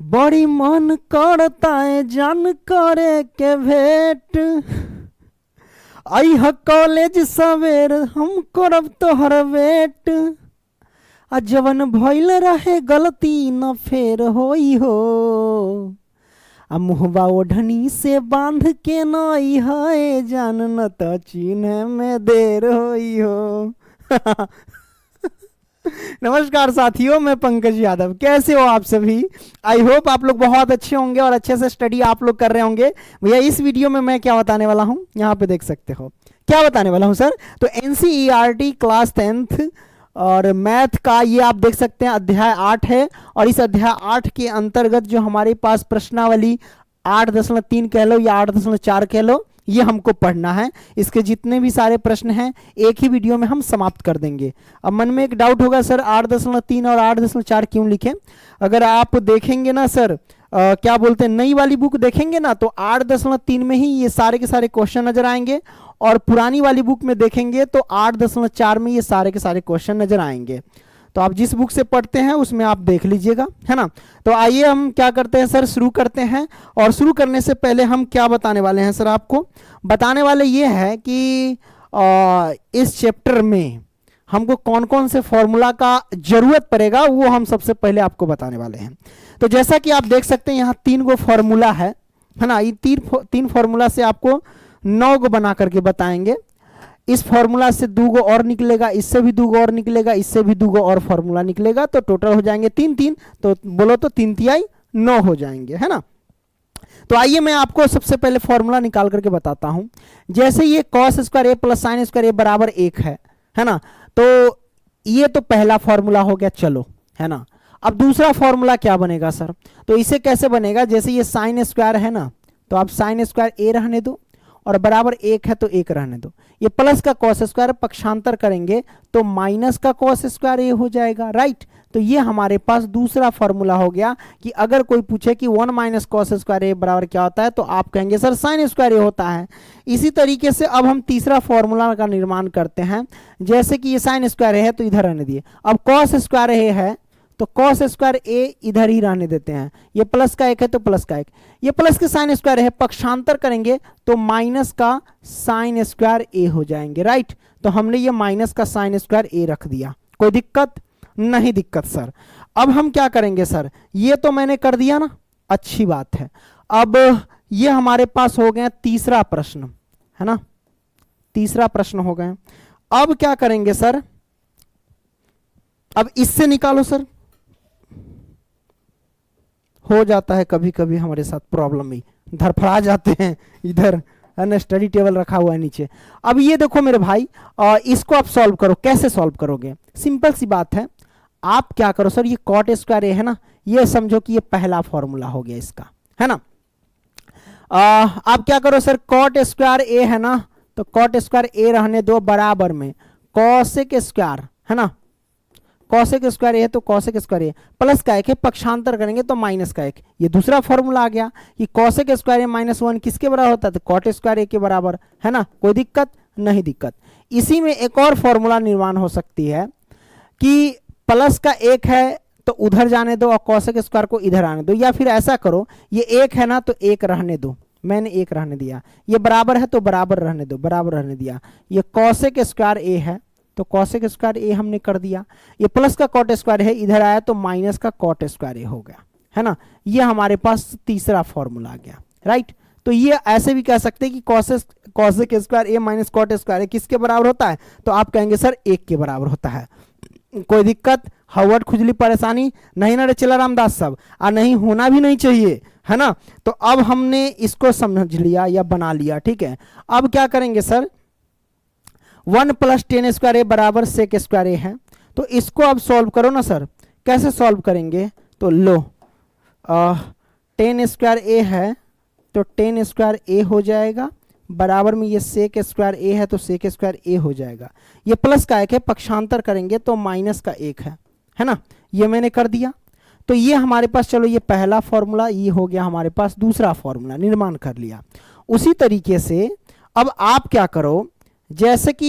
बड़ी मन करता है जान करे के भेंट, आई कॉलेज सवेर हम करब तोहर वेट, आ जवन भइल रहे गलती न फेर होई हो, आ मुहबा ओढ़नी से बांध के नई है जान न त चिन्ह में देर होई हो। नमस्कार साथियों, मैं पंकज यादव। कैसे हो आप सभी? आई होप आप लोग बहुत अच्छे होंगे और अच्छे से स्टडी आप लोग कर रहे होंगे। भैया इस वीडियो में मैं क्या बताने वाला हूं, यहाँ पे देख सकते हो क्या बताने वाला हूं सर। तो एनसीईआरटी क्लास 10th और मैथ का ये आप देख सकते हैं अध्याय 8 है, और इस अध्याय 8 के अंतर्गत जो हमारे पास प्रश्नावली 8.3 कह लो या 8.4 कह लो, ये हमको पढ़ना है। इसके जितने भी सारे प्रश्न हैं एक ही वीडियो में हम समाप्त कर देंगे। अब मन में एक डाउट होगा सर 8.3 और 8.4 क्यों लिखे? अगर आप देखेंगे ना सर क्या बोलते हैं, नई वाली बुक देखेंगे ना तो 8.3 में ही ये सारे के सारे क्वेश्चन नजर आएंगे, और पुरानी वाली बुक में देखेंगे तो 8.4 में ये सारे के सारे क्वेश्चन नजर आएंगे। तो आप जिस बुक से पढ़ते हैं उसमें आप देख लीजिएगा, है ना। तो आइए हम क्या करते हैं सर, शुरू करते हैं। और शुरू करने से पहले हम क्या बताने वाले हैं सर, आपको बताने वाले ये है कि इस चैप्टर में हमको कौन कौन से फॉर्मूला का जरूरत पड़ेगा वो हम सबसे पहले आपको बताने वाले हैं। तो जैसा कि आप देख सकते हैं यहाँ 3 गो फॉर्मूला है ना। ये तीन फॉर्मूला से आपको 9 गो बना करके बताएंगे। इस फॉर्मूला से 2 गो और निकलेगा, इससे भी 2 गो और निकलेगा, इससे भी 2 गो और फॉर्मूला निकलेगा, तो टोटल हो जाएंगे 3 तो बोलो तो 3 तिहाई 9 हो जाएंगे, है ना। तो आइए मैं आपको सबसे पहले फॉर्मूला निकाल करके बताता हूं। जैसे ये cos square A plus sine square ए बराबर 1 है ना। तो ये तो पहला फॉर्मूला हो गया, चलो, है ना। अब दूसरा फॉर्मूला क्या बनेगा सर? तो इसे कैसे बनेगा, जैसे ये साइन स्क्वायर है ना, तो आप साइन स्क्वायर ए रहने दो और बराबर 1 है तो 1 रहने दो। ये प्लस का कॉस स्क्वायर पक्षांतर करेंगे तो माइनस का कॉस स्क्वायर ए हो जाएगा, राइट। तो ये हमारे पास दूसरा फॉर्मूला हो गया कि अगर कोई पूछे कि 1 माइनस कॉस स्क्वायर ए बराबर क्या होता है, तो आप कहेंगे सर साइन स्क्वायर ए होता है। इसी तरीके से अब हम तीसरा फॉर्मूला का निर्माण करते हैं। जैसे कि ये साइन स्क्वायर ए है तो इधर रहने दिए, अब कॉस स्क्वायर ए है तो कॉस स्क्वायर ए इधर ही रहने देते हैं। ये प्लस का 1 है तो प्लस का 1, ये प्लस के साइन स्क्वायर है, पक्षांतर करेंगे तो माइनस का साइन स्क्वायर ए हो जाएंगे, राइट। तो हमने ये माइनस का साइन स्क्वायर ए रख दिया, कोई दिक्कत नहीं? दिक्कत सर। अब हम क्या करेंगे सर, ये तो मैंने कर दिया ना, अच्छी बात है। अब ये हमारे पास हो गया तीसरा प्रश्न, है ना, तीसरा प्रश्न हो गया। अब क्या करेंगे सर, अब इससे निकालो सर। हो जाता है कभी कभी हमारे साथ प्रॉब्लम, ही धरफड़ा जाते हैं इधर, है ना, स्टडी टेबल रखा हुआ है नीचे। अब ये देखो मेरे भाई, इसको आप सॉल्व करो। कैसे सॉल्व करोगे? सिंपल सी बात है, आप क्या करो सर, ये कॉट स्क्वायर ए है ना, ये समझो कि ये पहला फॉर्मूला हो गया इसका, है ना। आप क्या करो सर, कॉट स्क्वायर ए है ना, तो कॉट स्क्वायर ए रहने दो बराबर में कॉसेक स्क्वायर, है ना, कॉसेक स्क्वायर है तो कॉसेक स्क्वायर है, प्लस का 1 है, पक्षांतर करेंगे तो माइनस का 1। ये दूसरा फॉर्मूला आ गया कि कॉसेक स्क्वायर ए माइनस 1 किसके बराबर होता है, तो कॉट स्क्वायर ए के बराबर, है ना। कोई दिक्कत नहीं? दिक्कत। इसी में एक और फॉर्मूला निर्माण हो सकती है कि प्लस का 1 है तो उधर जाने दो और कॉसेक स्क्वायर को इधर आने दो, या फिर ऐसा करो, ये 1 है ना तो 1 रहने दो, मैंने 1 रहने दिया। ये बराबर है तो बराबर रहने दो, बराबर रहने दिया। ये कॉसेक स्क्वायर ए है तो कॉसेक स्क्वायर ए हमने कर दिया। ये प्लस का कॉट स्क्वायर है, इधर आया तो माइनस का कॉट स्क्वायर ए हो गया, है ना। ये हमारे पास तीसरा फॉर्मूला आ गया, राइट। तो ये ऐसे भी कह सकते हैं कि कॉसेक स्क्वायर ए माइनस कॉट स्क्वायर ए किसके बराबर होता है, तो आप कहेंगे सर 1 के बराबर होता है। कोई दिक्कत, हवट खुजली परेशानी नहीं ना रे चला रामदास साहब, और नहीं होना भी नहीं चाहिए, है ना। तो अब हमने इसको समझ लिया या बना लिया, ठीक है। अब क्या करेंगे सर, 1 प्लस 10 स्क्वायर ए बराबर सेक स्क्वायर ए है, तो इसको अब सॉल्व करो ना सर। कैसे सॉल्व करेंगे, तो लो 10 स्क्वायर ए है तो 10 स्क्वायर ए हो जाएगा, बराबर में ये सेक स्क्वायर ए है तो सेक स्क्वायर ए हो जाएगा। ये प्लस का 1 है, पक्षांतर करेंगे तो माइनस का 1 है ना। ये मैंने कर दिया। तो ये हमारे पास, चलो ये पहला फॉर्मूला ये हो गया हमारे पास, दूसरा फॉर्मूला निर्माण कर लिया। उसी तरीके से अब आप क्या करो, जैसे कि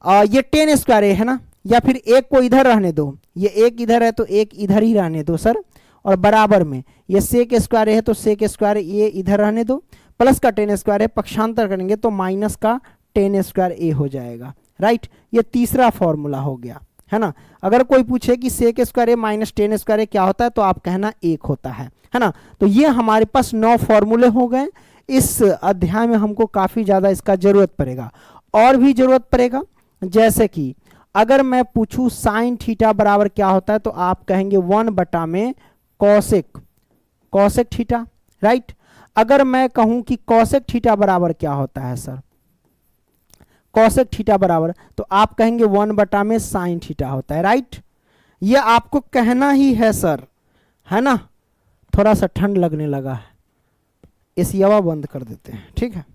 ये 10 स्क्वायर ए है ना, या फिर 1 को इधर रहने दो, ये 1 इधर है तो 1 इधर ही रहने दो सर, और बराबर में ये सेक स्क्वायर ए है तो सेक स्क्वायर ए इधर रहने दो, प्लस का टेन स्क्वायर है, पक्षांतर करेंगे तो माइनस का टेन स्क्वायर ए हो जाएगा, राइट। ये तीसरा फॉर्मूला हो गया, है ना। अगर कोई पूछे कि सेक स्क्वायर ए माइनस टेन स्क्वायर ए क्या होता है तो आप कहना 1 होता है ना। तो ये हमारे पास 9 फॉर्मूले हो गए। इस अध्याय में हमको काफी ज्यादा इसका जरूरत पड़ेगा, और भी जरूरत पड़ेगा। जैसे कि अगर मैं पूछूं साइन थीटा बराबर क्या होता है तो आप कहेंगे 1 बटा में कॉसेक थीटा, राइट। अगर मैं कहूं कि कॉसेक थीटा बराबर क्या होता है सर, कॉसेक थीटा बराबर, तो आप कहेंगे 1 बटा में साइन थीटा होता है, राइट। ये आपको कहना ही है सर, है ना। थोड़ा सा ठंड लगने लगा है, एसी हवा बंद कर देते हैं, ठीक है।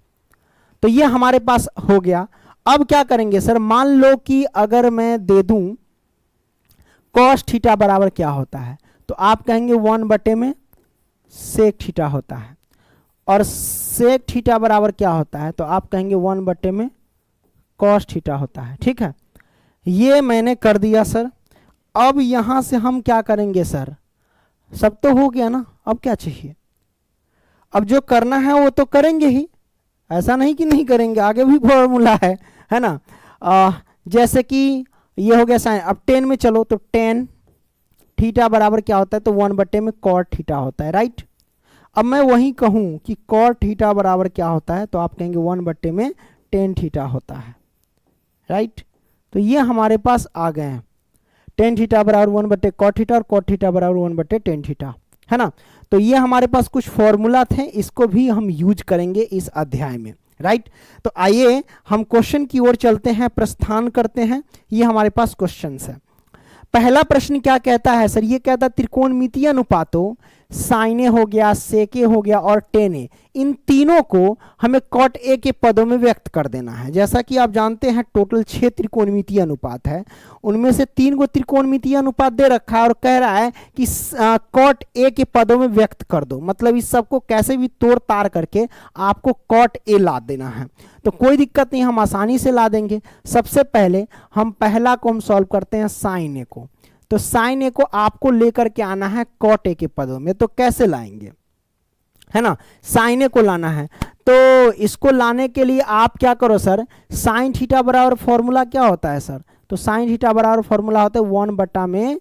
तो ये हमारे पास हो गया। अब क्या करेंगे सर, मान लो कि अगर मैं दे दूं कॉस थीटा बराबर क्या होता है तो आप कहेंगे 1 बटे में सेक थीटा होता है, और सेक थीटा बराबर क्या होता है तो आप कहेंगे 1 बटे में कॉस थीटा होता है, ठीक है। ये मैंने कर दिया सर। अब यहां से हम क्या करेंगे सर, सब तो हो गया ना, अब क्या चाहिए। अब जो करना है वो तो करेंगे ही, ऐसा नहीं कि नहीं करेंगे, आगे भी फॉर्मूला है ना। जैसे कि ये हो गया साइन, अब 10 में चलो तो 10 थीटा बराबर क्या होता है तो 1 बटे में कॉट थीटा होता है, राइट। अब मैं वही कहूं कि कॉट थीटा बराबर क्या होता है तो आप कहेंगे 1 बटे में 10 थीटा होता है, राइट। तो ये हमारे पास आ गए हैं, 10 थीटा बराबर 1 बटे कॉट थीटा और कॉट थीटा बराबर 1 बटे 10 थीटा, है ना। तो ये हमारे पास कुछ फॉर्मूला थे, इसको भी हम यूज करेंगे इस अध्याय में, राइट। तो आइए हम क्वेश्चन की ओर चलते हैं, प्रस्थान करते हैं। ये हमारे पास क्वेश्चन है। पहला प्रश्न क्या कहता है सर, ये कहता है त्रिकोणमितीय अनुपातों साइन ए हो गया, सेक ए हो गया और टेन ए, इन तीनों को हमें कॉट ए के पदों में व्यक्त कर देना है। जैसा कि आप जानते हैं टोटल 6 त्रिकोणमितीय अनुपात है, उनमें से 3 को त्रिकोणमितीय अनुपात दे रखा है और कह रहा है कि कॉट ए के पदों में व्यक्त कर दो। मतलब इस सबको कैसे भी तोड़ ताड़ करके आपको कॉट ए ला देना है। तो कोई दिक्कत नहीं, हम आसानी से ला देंगे। सबसे पहले हम पहला को हम सॉल्व करते हैं साइन ए को। तो साइन ए को आपको लेकर के आना है कॉट ए के पदों में, तो कैसे लाएंगे, है ना। साइन ए को लाना है तो इसको लाने के लिए आप क्या करो सर, साइन थीटा बराबर फॉर्मूला क्या होता है सर, तो साइन थीटा बराबर फॉर्मूला होता है 1 बटा में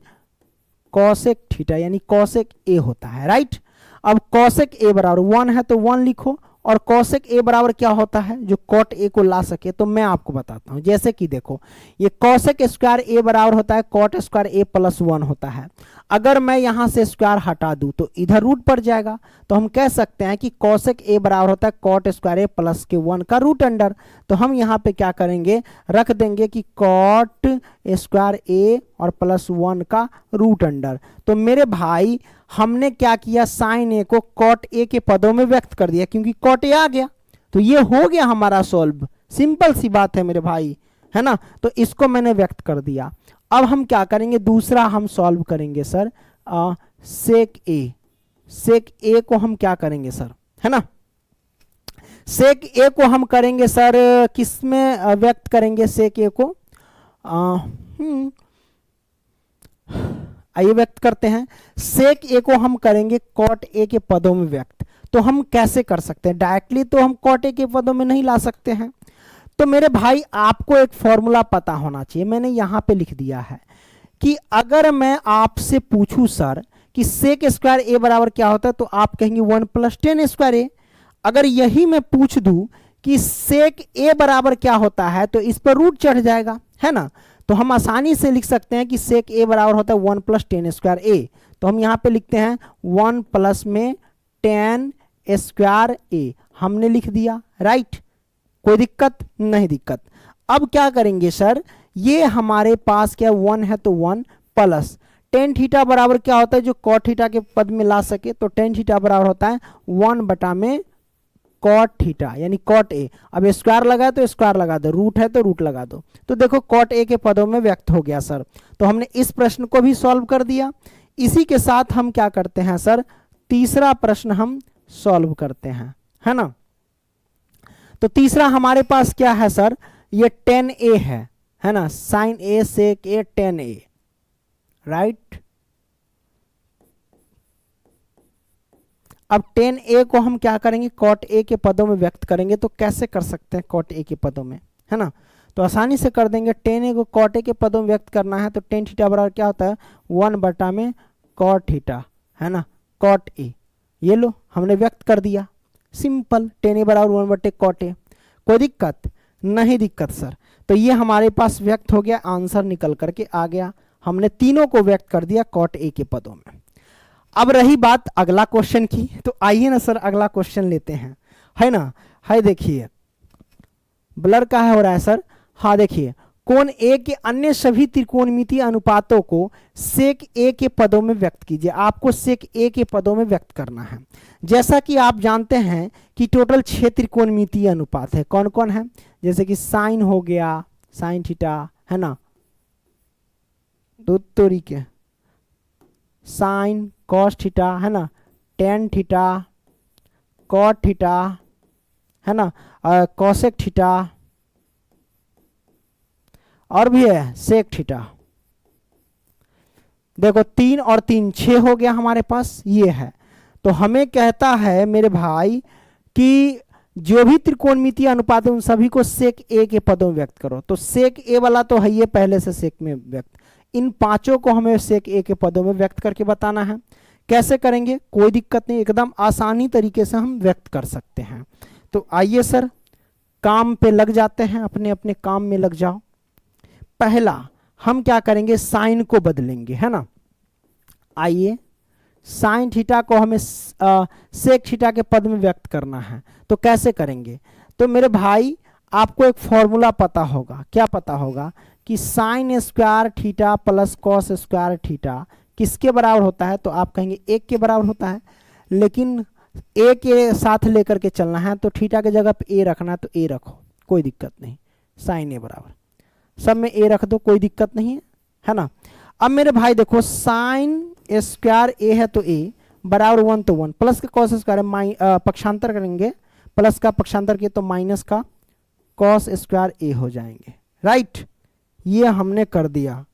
कॉसेक थीटा, यानी कॉसेक ए होता है, राइट। अब कॉसेक ए बराबर 1 है तो 1 लिखो, और कॉसेक ए बराबर क्या होता है जो कॉट ए को ला सके, तो मैं आपको बताता हूं। जैसे कि देखो ये कॉसेक स्क्वायर ए बराबर होता है कॉट स्क्वायर ए प्लस 1 होता है। अगर मैं यहां से स्क्वायर हटा दूं तो इधर रूट पड़ जाएगा, तो हम कह सकते हैं कि कॉसेक ए बराबर होता है कॉट स्क्वायर ए प्लस के 1 का रूट अंडर। तो हम यहां पे क्या करेंगे, रख देंगे कि कॉट स्क्वायर ए और प्लस 1 का रूट अंडर। तो मेरे भाई हमने क्या किया, साइन ए को कॉट ए के पदों में व्यक्त कर दिया, क्योंकि कॉट ए आ गया। तो ये हो गया हमारा सॉल्व, सिंपल सी बात है मेरे भाई, है ना। तो इसको मैंने व्यक्त कर दिया। अब हम क्या करेंगे, दूसरा हम सॉल्व करेंगे सर सेक ए। सेक ए को हम क्या करेंगे सर, है ना। सेक ए को हम करेंगे सर किस में व्यक्त करेंगे सेक ए को, आइए व्यक्त करते हैं। सेक ए को हम करेंगे कॉट ए के पदों में व्यक्त। तो हम कैसे कर सकते हैं, डायरेक्टली तो हम कॉट ए के पदों में नहीं ला सकते हैं। तो मेरे भाई आपको एक फॉर्मूला पता होना चाहिए, मैंने यहां पे लिख दिया है कि अगर मैं आपसे पूछूं सर कि सेक स्क्वायर ए बराबर क्या होता है तो आप कहेंगे 1 प्लस 10 स्क्वायर ए। अगर यही मैं पूछ दूं कि सेक ए बराबर क्या होता है तो इस पर रूट चढ़ जाएगा, है ना। तो हम आसानी से लिख सकते हैं कि सेक ए बराबर होता है 1 प्लस 10 स्क्वायर ए। तो हम यहां पे लिखते हैं 1 प्लस में 10 स्क्वायर ए, हमने लिख दिया, राइट। कोई दिक्कत नहीं, दिक्कत। अब क्या करेंगे सर, ये हमारे पास क्या 1 है तो 1 प्लस टेन थीटा बराबर क्या होता है जो कॉट थीटा के पद में ला सके, तो टेन थीटा बराबर होता है 1 बटा में कॉट थीटा, यानी कॉट ए। अब स्क्वायर लगा तो स्क्वायर लगा दो, रूट है तो रूट लगा दो। तो देखो कॉट ए के पदों में व्यक्त हो गया सर। तो हमने इस प्रश्न को भी सॉल्व कर दिया। इसी के साथ हम क्या करते हैं सर, तीसरा प्रश्न हम सॉल्व करते हैं, है ना। तो तीसरा हमारे पास क्या है सर, ये 10a है ना, साइन ए सेक ए 10a, राइट। अब टेन ए को हम क्या करेंगे, कॉट ए के पदों में व्यक्त करेंगे। तो कैसे कर सकते हैं कॉट ए के पदों में, है ना, तो आसानी से कर देंगे। टेन ए को कॉट ए के पदों में व्यक्त करना है तो टेन थीटा बराबर क्या होता है, 1 में कॉट थीटा, है ना, कॉट ए। ये लो हमने व्यक्त कर दिया, सिंपल, टेन ए बराबर 1/कॉट ए। कोई दिक्कत नहीं, दिक्कत सर। तो ये हमारे पास व्यक्त हो गया, आंसर निकल करके आ गया। हमने तीनों को व्यक्त कर दिया कॉट ए के पदों में। अब रही बात अगला क्वेश्चन की, तो आइए ना सर अगला क्वेश्चन लेते हैं, है ना। है देखिए, ब्लर का है हो रहा है सर। हाँ देखिए, कोण ए के अन्य सभी त्रिकोणमितीय अनुपातों को सेक ए के पदों में व्यक्त कीजिए। आपको सेक ए के पदों में व्यक्त करना है। जैसा कि आप जानते हैं कि टोटल 6 त्रिकोणमितीय अनुपात है। कौन कौन है, जैसे कि साइन हो गया, साइन थीटा, है ना, दो तरीके, साइन कॉस थीटा, है ना, टेन थीटा, कॉट थीटा, है ना, कॉसेक थीटा, और भी है सेक थीटा। देखो 3 और 3 6 हो गया हमारे पास, ये है। तो हमें कहता है मेरे भाई कि जो भी त्रिकोणमितीय अनुपात है उन सभी को सेक ए के पदों में व्यक्त करो। तो सेक ए वाला तो है ये पहले से सेक में व्यक्त, इन पांचों को हमें सेक ए के पदों में व्यक्त करके बताना है। कैसे करेंगे, कोई दिक्कत नहीं, एकदम आसानी तरीके से हम व्यक्त कर सकते हैं। तो आइए सर काम पे लग जाते हैं, अपने अपने काम में लग जाओ। पहला हम क्या करेंगे, साइन को बदलेंगे, है ना। आइए, साइन थीटा को हमें सेक थीटा के पद में व्यक्त करना है। तो कैसे करेंगे, तो मेरे भाई आपको एक फॉर्मूला पता होगा। क्या पता होगा कि sine square theta plus cos square theta किसके बराबर होता है, तो आप कहेंगे 1 के बराबर होता है। लेकिन ए के साथ लेकर के चलना है, तो थीटा की जगह पे ए रखना है तो ए रखो, कोई दिक्कत नहीं। साइन ए बराबर सब में ए रख दो, कोई दिक्कत नहीं है ना। अब मेरे भाई देखो, साइन स्क्वायर ए है तो ए बराबर 1 तो 1, प्लस का कॉस स्क्वायर है, पक्षांतर करेंगे, प्लस का पक्षांतर किए तो माइनस का कॉस स्क्वायर ए हो जाएंगे, राइट। ये हमने कर दिया।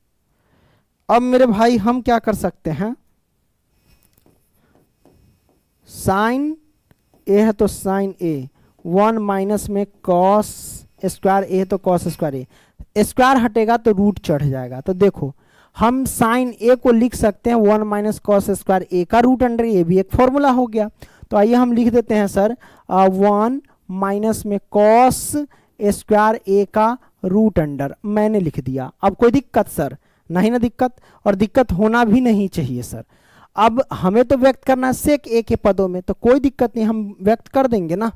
अब मेरे भाई हम क्या कर सकते हैं, साइन ए है तो साइन ए, 1 माइनस में कॉस स्क्वायर ए तो कॉस स्क्वायर ए, स्क्वायर हटेगा तो रूट चढ़ जाएगा। तो देखो हम साइन ए को लिख सकते हैं 1 माइनस कॉस स्क्वायर ए का रूट अंडर, ये भी एक फॉर्मूला हो गया। तो आइए हम लिख देते हैं सर 1 माइनस में कॉस स्क्वायर ए का रूट अंडर, मैंने लिख दिया। अब कोई दिक्कत सर, नहीं ना दिक्कत, और दिक्कत होना भी नहीं चाहिए सर। अब हमें तो व्यक्त करना है सेक ए के पदों में, तो कोई दिक्कत नहीं, हम व्यक्त कर देंगे ना।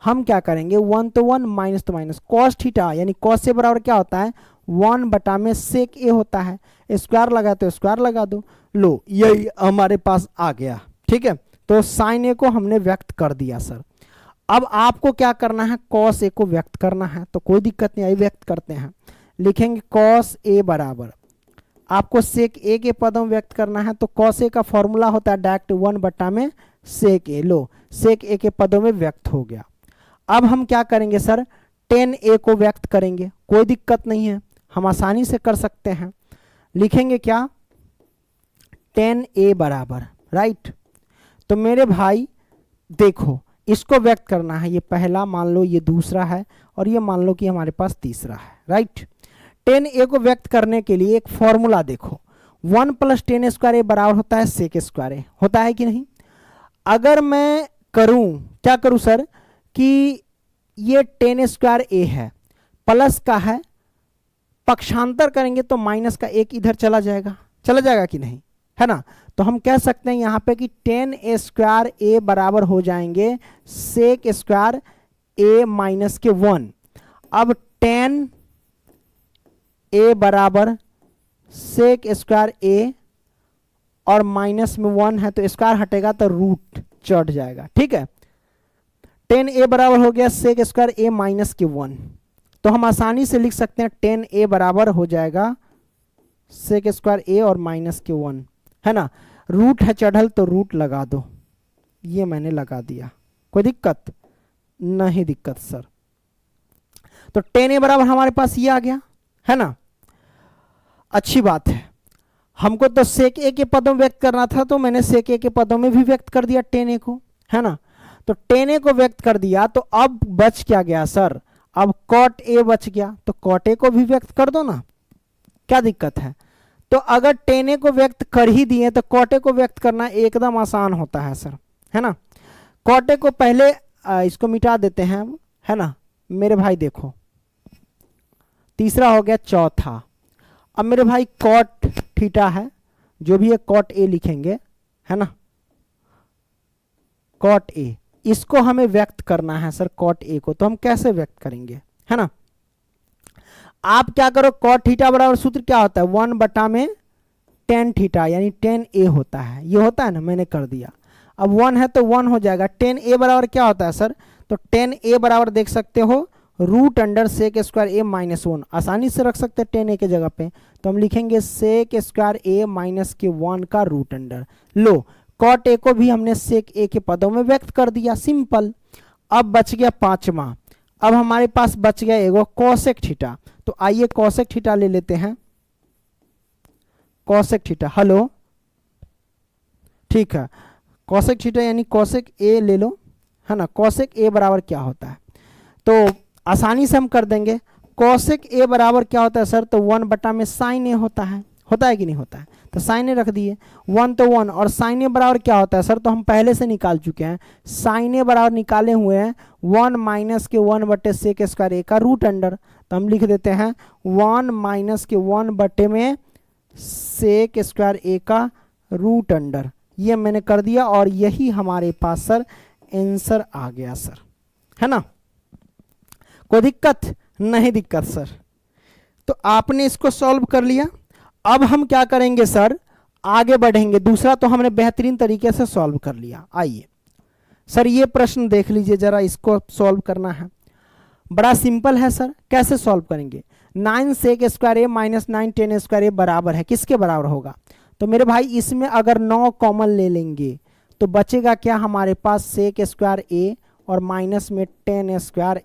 हम क्या करेंगे, 1 तो 1, माइनस तो माइनस, कॉस थीटा यानी कॉस से बराबर क्या होता है, 1 बटा में सेक ए होता है। स्क्वायर लगा तो स्क्वायर लगा दो, लो यही हमारे पास आ गया, ठीक है। तो साइन ए को हमने व्यक्त कर दिया सर। अब आपको क्या करना है, कॉस ए को व्यक्त करना है। तो कोई दिक्कत नहीं, आई व्यक्त करते हैं। लिखेंगे कॉस ए बराबर, आपको सेक ए के पदों में व्यक्त करना है। तो कॉस ए का फॉर्मूला होता है डायरेक्ट 1 बटा में सेक ए, लो सेक ए के पदों में व्यक्त हो गया। अब हम क्या करेंगे सर, टेन ए को व्यक्त करेंगे, कोई दिक्कत नहीं है, हम आसानी से कर सकते हैं। लिखेंगे क्या, टेन ए बराबर, राइट। तो मेरे भाई देखो इसको व्यक्त करना है, ये पहला मान लो, ये दूसरा है, और ये मान लो कि हमारे पास तीसरा है, राइट। टेन ए को व्यक्त करने के लिए एक फॉर्मूला देखो, 1 प्लस टेन स्क्वायर ए बराबर होता है सेक स्क्वायर ए, होता है कि नहीं। अगर मैं करूं, क्या करूं सर, कि ये टेन स्क्वायर ए है, प्लस का है, पक्षांतर करेंगे तो माइनस का एक इधर चला जाएगा कि नहीं, है ना। तो हम कह सकते हैं यहाँ पे कि टेन स्क्वायर ए बराबर हो जाएंगे सेक स्क्वायर ए माइनस के 1। अब टेन ए बराबर सेक स्क्वायर ए और माइनस में 1 है, तो स्क्वायर हटेगा तो रूट चढ़ जाएगा, ठीक है। टेन ए बराबर हो गया सेक स्क्वायर ए माइनस के 1। तो हम आसानी से लिख सकते हैं टेन ए बराबर हो जाएगा सेक स्क्वायर ए और माइनस के 1, है ना। रूट है चढ़ल तो रूट लगा दो, ये मैंने लगा दिया, कोई दिक्कत नहीं, दिक्कत सर। तो टेन ए बराबर हमारे पास ये आ गया, है ना। अच्छी बात है, हमको तो सेक ए के पदों में व्यक्त करना था, तो मैंने सेक ए के पदों में भी व्यक्त कर दिया टेन ए को, है ना। तो टेन ए को व्यक्त कर दिया, तो अब बच क्या गया सर, अब कॉट ए बच गया, तो कॉट ए को भी व्यक्त कर दो ना, क्या दिक्कत है। तो अगर टेन ए को व्यक्त कर ही दिए तो कॉट ए को व्यक्त करना एकदम आसान होता है सर, है ना। कॉट ए को पहले इसको मिटा देते हैं हम, है ना मेरे भाई। देखो तीसरा हो गया चौथा। अब मेरे भाई कॉट थीटा है, जो भी है कॉट ए लिखेंगे, है ना, कॉट ए, इसको हमें व्यक्त करना है सर कॉट ए को। तो हम कैसे व्यक्त करेंगे, है ना। आप क्या करो, कॉट थीटा बराबर सूत्र क्या होता है, 1 में टेन थीटा, यानी टेन ए होता है, ये होता है ना, मैंने कर दिया। अब 1 है तो 1 हो जाएगा। टेन ए बराबर क्या होता है सर, तो टेन ए बराबर देख सकते हो रूट अंडर सेक स्क्वायर ए माइनस 1, आसानी से रख सकते हैं टेन ए के जगह पे। तो हम लिखेंगे सेक स्क्वायर ए माइनस के 1 का रूट अंडर। लो कॉट ए को भी हमने सेक ए के पदों में व्यक्त कर दिया, सिंपल। अब बच गया पांचवा। अब हमारे पास बच गया एगो कोसेक थीटा। तो आइए कोसेक थीटा ले लेते हैं, कोसेक थीटा। हेलो, ठीक है, कोसेक थीटा यानी कोसेक ए ले लो, है ना। कोसेक ए बराबर क्या होता है, तो आसानी से हम कर देंगे। कोसेक ए बराबर क्या होता है सर, तो 1 में साइन ए होता है कि नहीं होता है, तो साइन ए रख दिए। 1 तो 1, और साइन ए बराबर क्या होता है सर, तो हम पहले से निकाल चुके हैं। साइन ए बराबर निकाले हुए हैं 1 माइनस के 1/सेक स्क्वायर ए का रूट अंडर। तो हम लिख देते हैं 1 माइनस के 1 में सेक स्क्वायर ए का रूट अंडर। ये मैंने कर दिया, और यही हमारे पास सर आंसर आ गया सर, है ना। कोई दिक्कत नहीं, दिक्कत सर। तो आपने इसको सॉल्व कर लिया। अब हम क्या करेंगे सर, आगे बढ़ेंगे। दूसरा तो हमने बेहतरीन तरीके से सॉल्व कर लिया। आइए सर ये प्रश्न देख लीजिए जरा, इसको सॉल्व करना है, बड़ा सिंपल है सर। कैसे सॉल्व करेंगे, 9 सेक स्क्वायर ए माइनस 9 टेन स्क्वायर ए बराबर है, किसके बराबर होगा, तो मेरे भाई इसमें अगर 9 कॉमन ले लेंगे तो बचेगा क्या हमारे पास, सेक स्क्वायर ए और माइनस में टेन स्क्वायर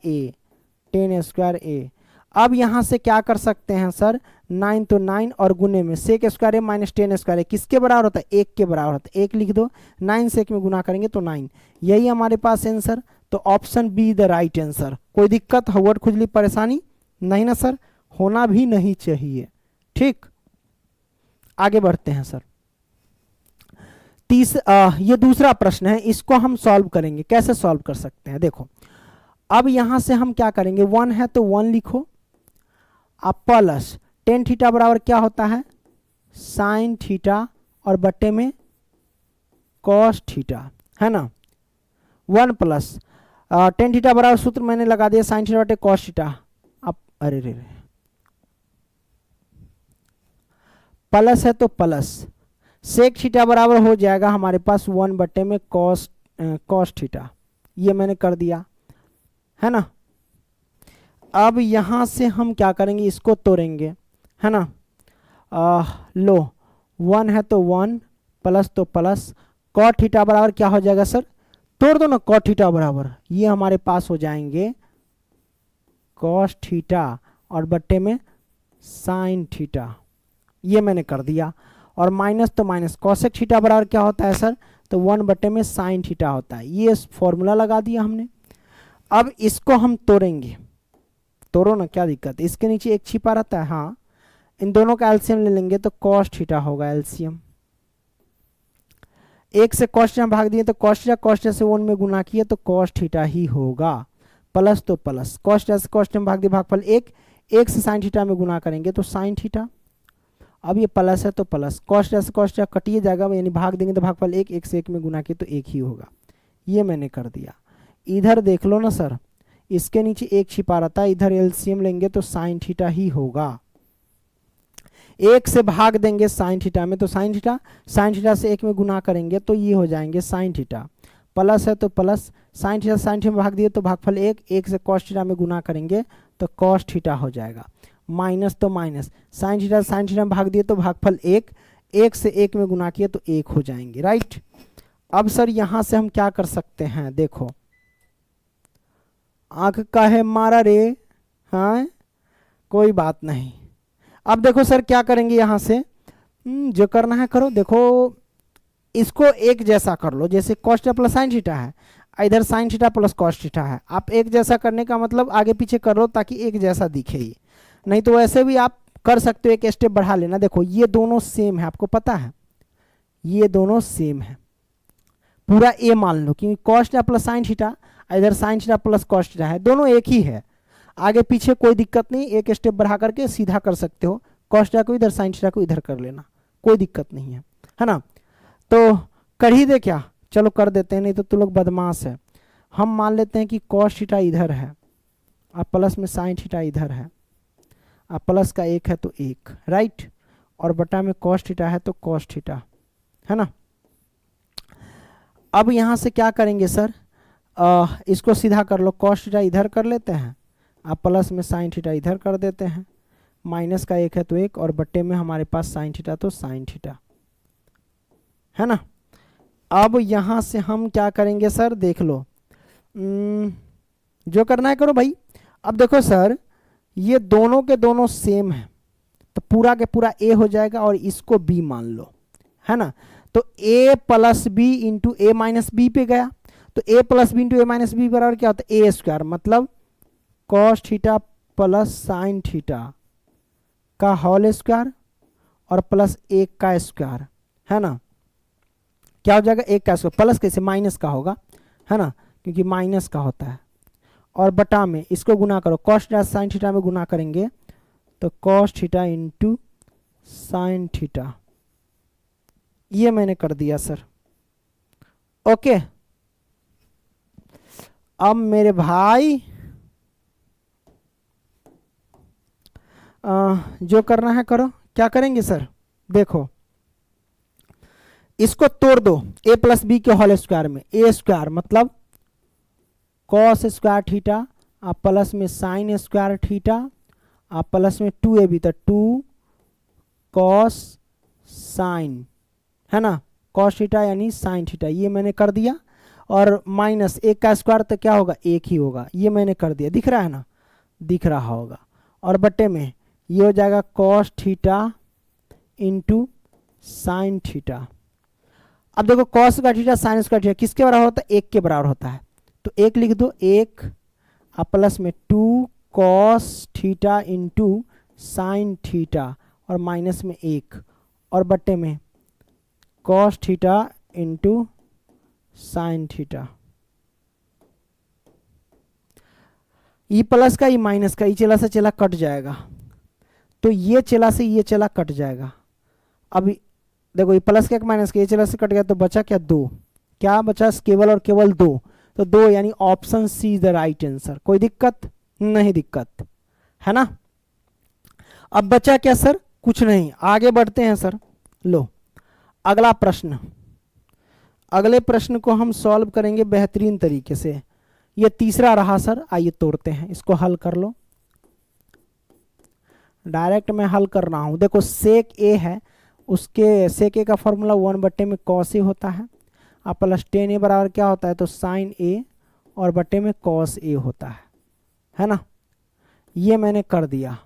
ए। अब यहाँ से क्या कर सकते हैं सर, 9 तो 9 और गुने में सेक स्क्वायर ए माइनस टेन स्क्वायर ए किसके बराबर होता है, 1 के बराबर होता है। 1 लिख दो, 9 से 1 में गुना करेंगे तो 9, यही हमारे पास आंसर। तो option be the right answer. कोई दिक्कत, हवट खुजली परेशानी नहीं ना सर, होना भी नहीं चाहिए, ठीक। आगे बढ़ते हैं सर। ये दूसरा प्रश्न है, इसको हम सॉल्व करेंगे। कैसे सॉल्व कर सकते हैं, देखो अब यहां से हम क्या करेंगे, 1 है तो 1 लिखो, अब प्लस टेन थीटा बराबर क्या होता है, साइन थीटा और बट्टे में कॉस थीटा, है ना। 1 प्लस टेन थीटा बराबर सूत्र मैंने लगा दिया साइन थीटा बटे कॉस थीटा। अब अरे रे प्लस है तो प्लस सेक थीटा बराबर हो जाएगा हमारे पास 1 बटे में कॉस थीटा, ये मैंने कर दिया, है ना। अब यहां से हम क्या करेंगे, इसको तोड़ेंगे, है ना। लो 1 है तो 1 प्लस तो प्लस, कॉट थीटा बराबर क्या हो जाएगा सर, तोड़ दो ना, कॉट थीटा बराबर ये हमारे पास हो जाएंगे कॉस थीटा और बट्टे में साइन थीटा, ये मैंने कर दिया। और माइनस तो माइनस, कॉसेक थीटा बराबर क्या होता है सर, तो 1 बटे में साइन थीटा होता है, ये फॉर्मूला लगा दिया हमने। अब इसको हम तोड़ेंगे, तोड़ो ना, क्या दिक्कत है, इसके नीचे 1 छिपा रहता है, हाँ। इन दोनों का एलसीएम ले लेंगे तो कॉस थीटा होगा एलसीएम। 1 से कॉस थीटा भाग दिए तो कॉस थीटा से 1 में गुना किए तो कॉस थीटा ही होगा। प्लस तो प्लस, कॉस थीटा से कॉस थीटा भाग दिए भागफल 1, 1 से साइन थीटा में गुना करेंगे तो साइन थीटा। अब ये प्लस है तो प्लस, कॉस थीटा से कॉस थीटा कटिए जाएगा, यानी भाग देंगे तो भागफल 1, 1 से 1 में गुना किए तो 1 ही होगा, ये मैंने कर दिया। इधर देख लो ना सर, इसके नीचे 1 छिपा रहता है, इधर एलसीएम लेंगे तो साइन थीटा ही होगा। 1 से भाग देंगे साइन थीटा में तो साइन थीटा से 1 में गुना करेंगे तो ये हो जाएंगे साइन थीटा। प्लस है तो प्लस, साइन थीटा में भाग दिए तो भागफल 1, 1 से कॉस थीटा में गुना करेंगे तो कॉस थीटा हो जाएगा। माइनस तो माइनस, साइन थीटा में भाग दिए तो भागफल 1, 1 से 1 में गुना किए तो 1 हो जाएंगे, राइट। अब सर यहां से हम क्या कर सकते हैं, देखो आंख का है मारा रे, हाँ कोई बात नहीं। अब देखो सर क्या करेंगे, यहां से जो करना है करो। देखो इसको एक जैसा कर लो, जैसे cos theta plus sine theta है, इधर sine theta plus cos theta है। आप एक जैसा करने का मतलब आगे पीछे कर लो ताकि एक जैसा दिखे ये, नहीं तो वैसे भी आप कर सकते हो, एक स्टेप बढ़ा लेना। देखो ये दोनों सेम है, आपको पता है ये दोनों सेम है, पूरा ए मान लो, क्योंकि cos theta plus sine theta, इधर sine theta plus cos theta है, दोनों एक ही है। आगे पीछे कोई दिक्कत नहीं, एक स्टेप बढ़ा करके सीधा कर सकते हो, कॉस थीटा को इधर साइन थीटा को इधर कर लेना, कोई दिक्कत नहीं है ना। तो कर ही दे क्या, चलो कर देते हैं, नहीं तो तुम लोग बदमाश है। हम मान लेते हैं कि कॉस थीटा इधर है और प्लस में साइन थीटा इधर है, अब प्लस का एक है तो एक, राइट, और बटा में कॉस थीटा है तो कॉस थीटा, है ना। अब यहाँ से क्या करेंगे सर, इसको सीधा कर लो, कॉस थीटा इधर कर लेते हैं, अब प्लस में साइन थीटा इधर कर देते हैं, माइनस का एक है तो एक, और बट्टे में हमारे पास साइन थीटा तो साइन थीटा, है ना। अब यहाँ से हम क्या करेंगे सर, देख लो, जो करना है करो भाई। अब देखो सर ये दोनों के दोनों सेम है, तो पूरा के पूरा ए हो जाएगा और इसको बी मान लो, है ना। तो ए plus b into a minus B पे गया, तो ए plus b into a minus b बराबर क्या होता है, ए स्क्वायर, मतलब cos theta plus sine theta का होल स्क्वायर और प्लस एक का स्क्वायर, है ना। क्या हो जाएगा, एक का स्क्वायर, प्लस कैसे, माइनस का होगा, है ना, क्योंकि माइनस का होता है, और बटा में इसको गुना करो, कॉस थीटा साइन थीटा में गुना करेंगे तो cos theta into sine theta, ये मैंने कर दिया सर। ओके, अब मेरे भाई जो करना है करो। क्या करेंगे सर, देखो इसको तोड़ दो, ए प्लस बी के होल स्क्वायर में, ए स्क्वायर मतलब कॉस स्क्वायर थीटा, आप प्लस में साइन स्क्वायर थीटा, आप प्लस में 2a भी, तो 2 कॉस साइन, है ना, कॉस थीटा यानी साइन थीटा, ये मैंने कर दिया, और माइनस एक का स्क्वायर तो क्या होगा, एक ही होगा, ये मैंने कर दिया, दिख रहा है ना, दिख रहा होगा, और बट्टे में ये हो जाएगा cos theta into sine theta. अब देखो कॉस का थीटा साइन का थीटा किसके बराबर होता है, एक के बराबर होता है, तो एक लिख दो, एक, अब प्लस में 2 cos theta into sine theta, और माइनस में एक, और बट्टे में cos theta into sine theta. ये प्लस का, ये माइनस का, ये चला से चला कट जाएगा, तो ये चला से ये चला कट जाएगा। अभी देखो ये प्लस का एक माइनस का, ये चला से कट गया, तो बचा क्या, 2, क्या बचा, केवल और केवल 2, तो 2 यानी option C is the right answer. कोई दिक्कत नहीं, दिक्कत है ना। अब बचा क्या सर, कुछ नहीं, आगे बढ़ते हैं सर। लो अगला प्रश्न, अगले प्रश्न को हम सॉल्व करेंगे बेहतरीन तरीके से। ये तीसरा रहा सर, आइए तोड़ते हैं, इसको हल कर लो। डायरेक्ट मैं हल कर रहा हूं, देखो सेक ए है, उसके सेक ए का फॉर्मूला 1/में कॉस ए होता है, अब प्लस टेन ए बराबर क्या होता है, तो साइन ए, और बट्टे में कॉस ए होता है ना। ये मैंने कर दिया।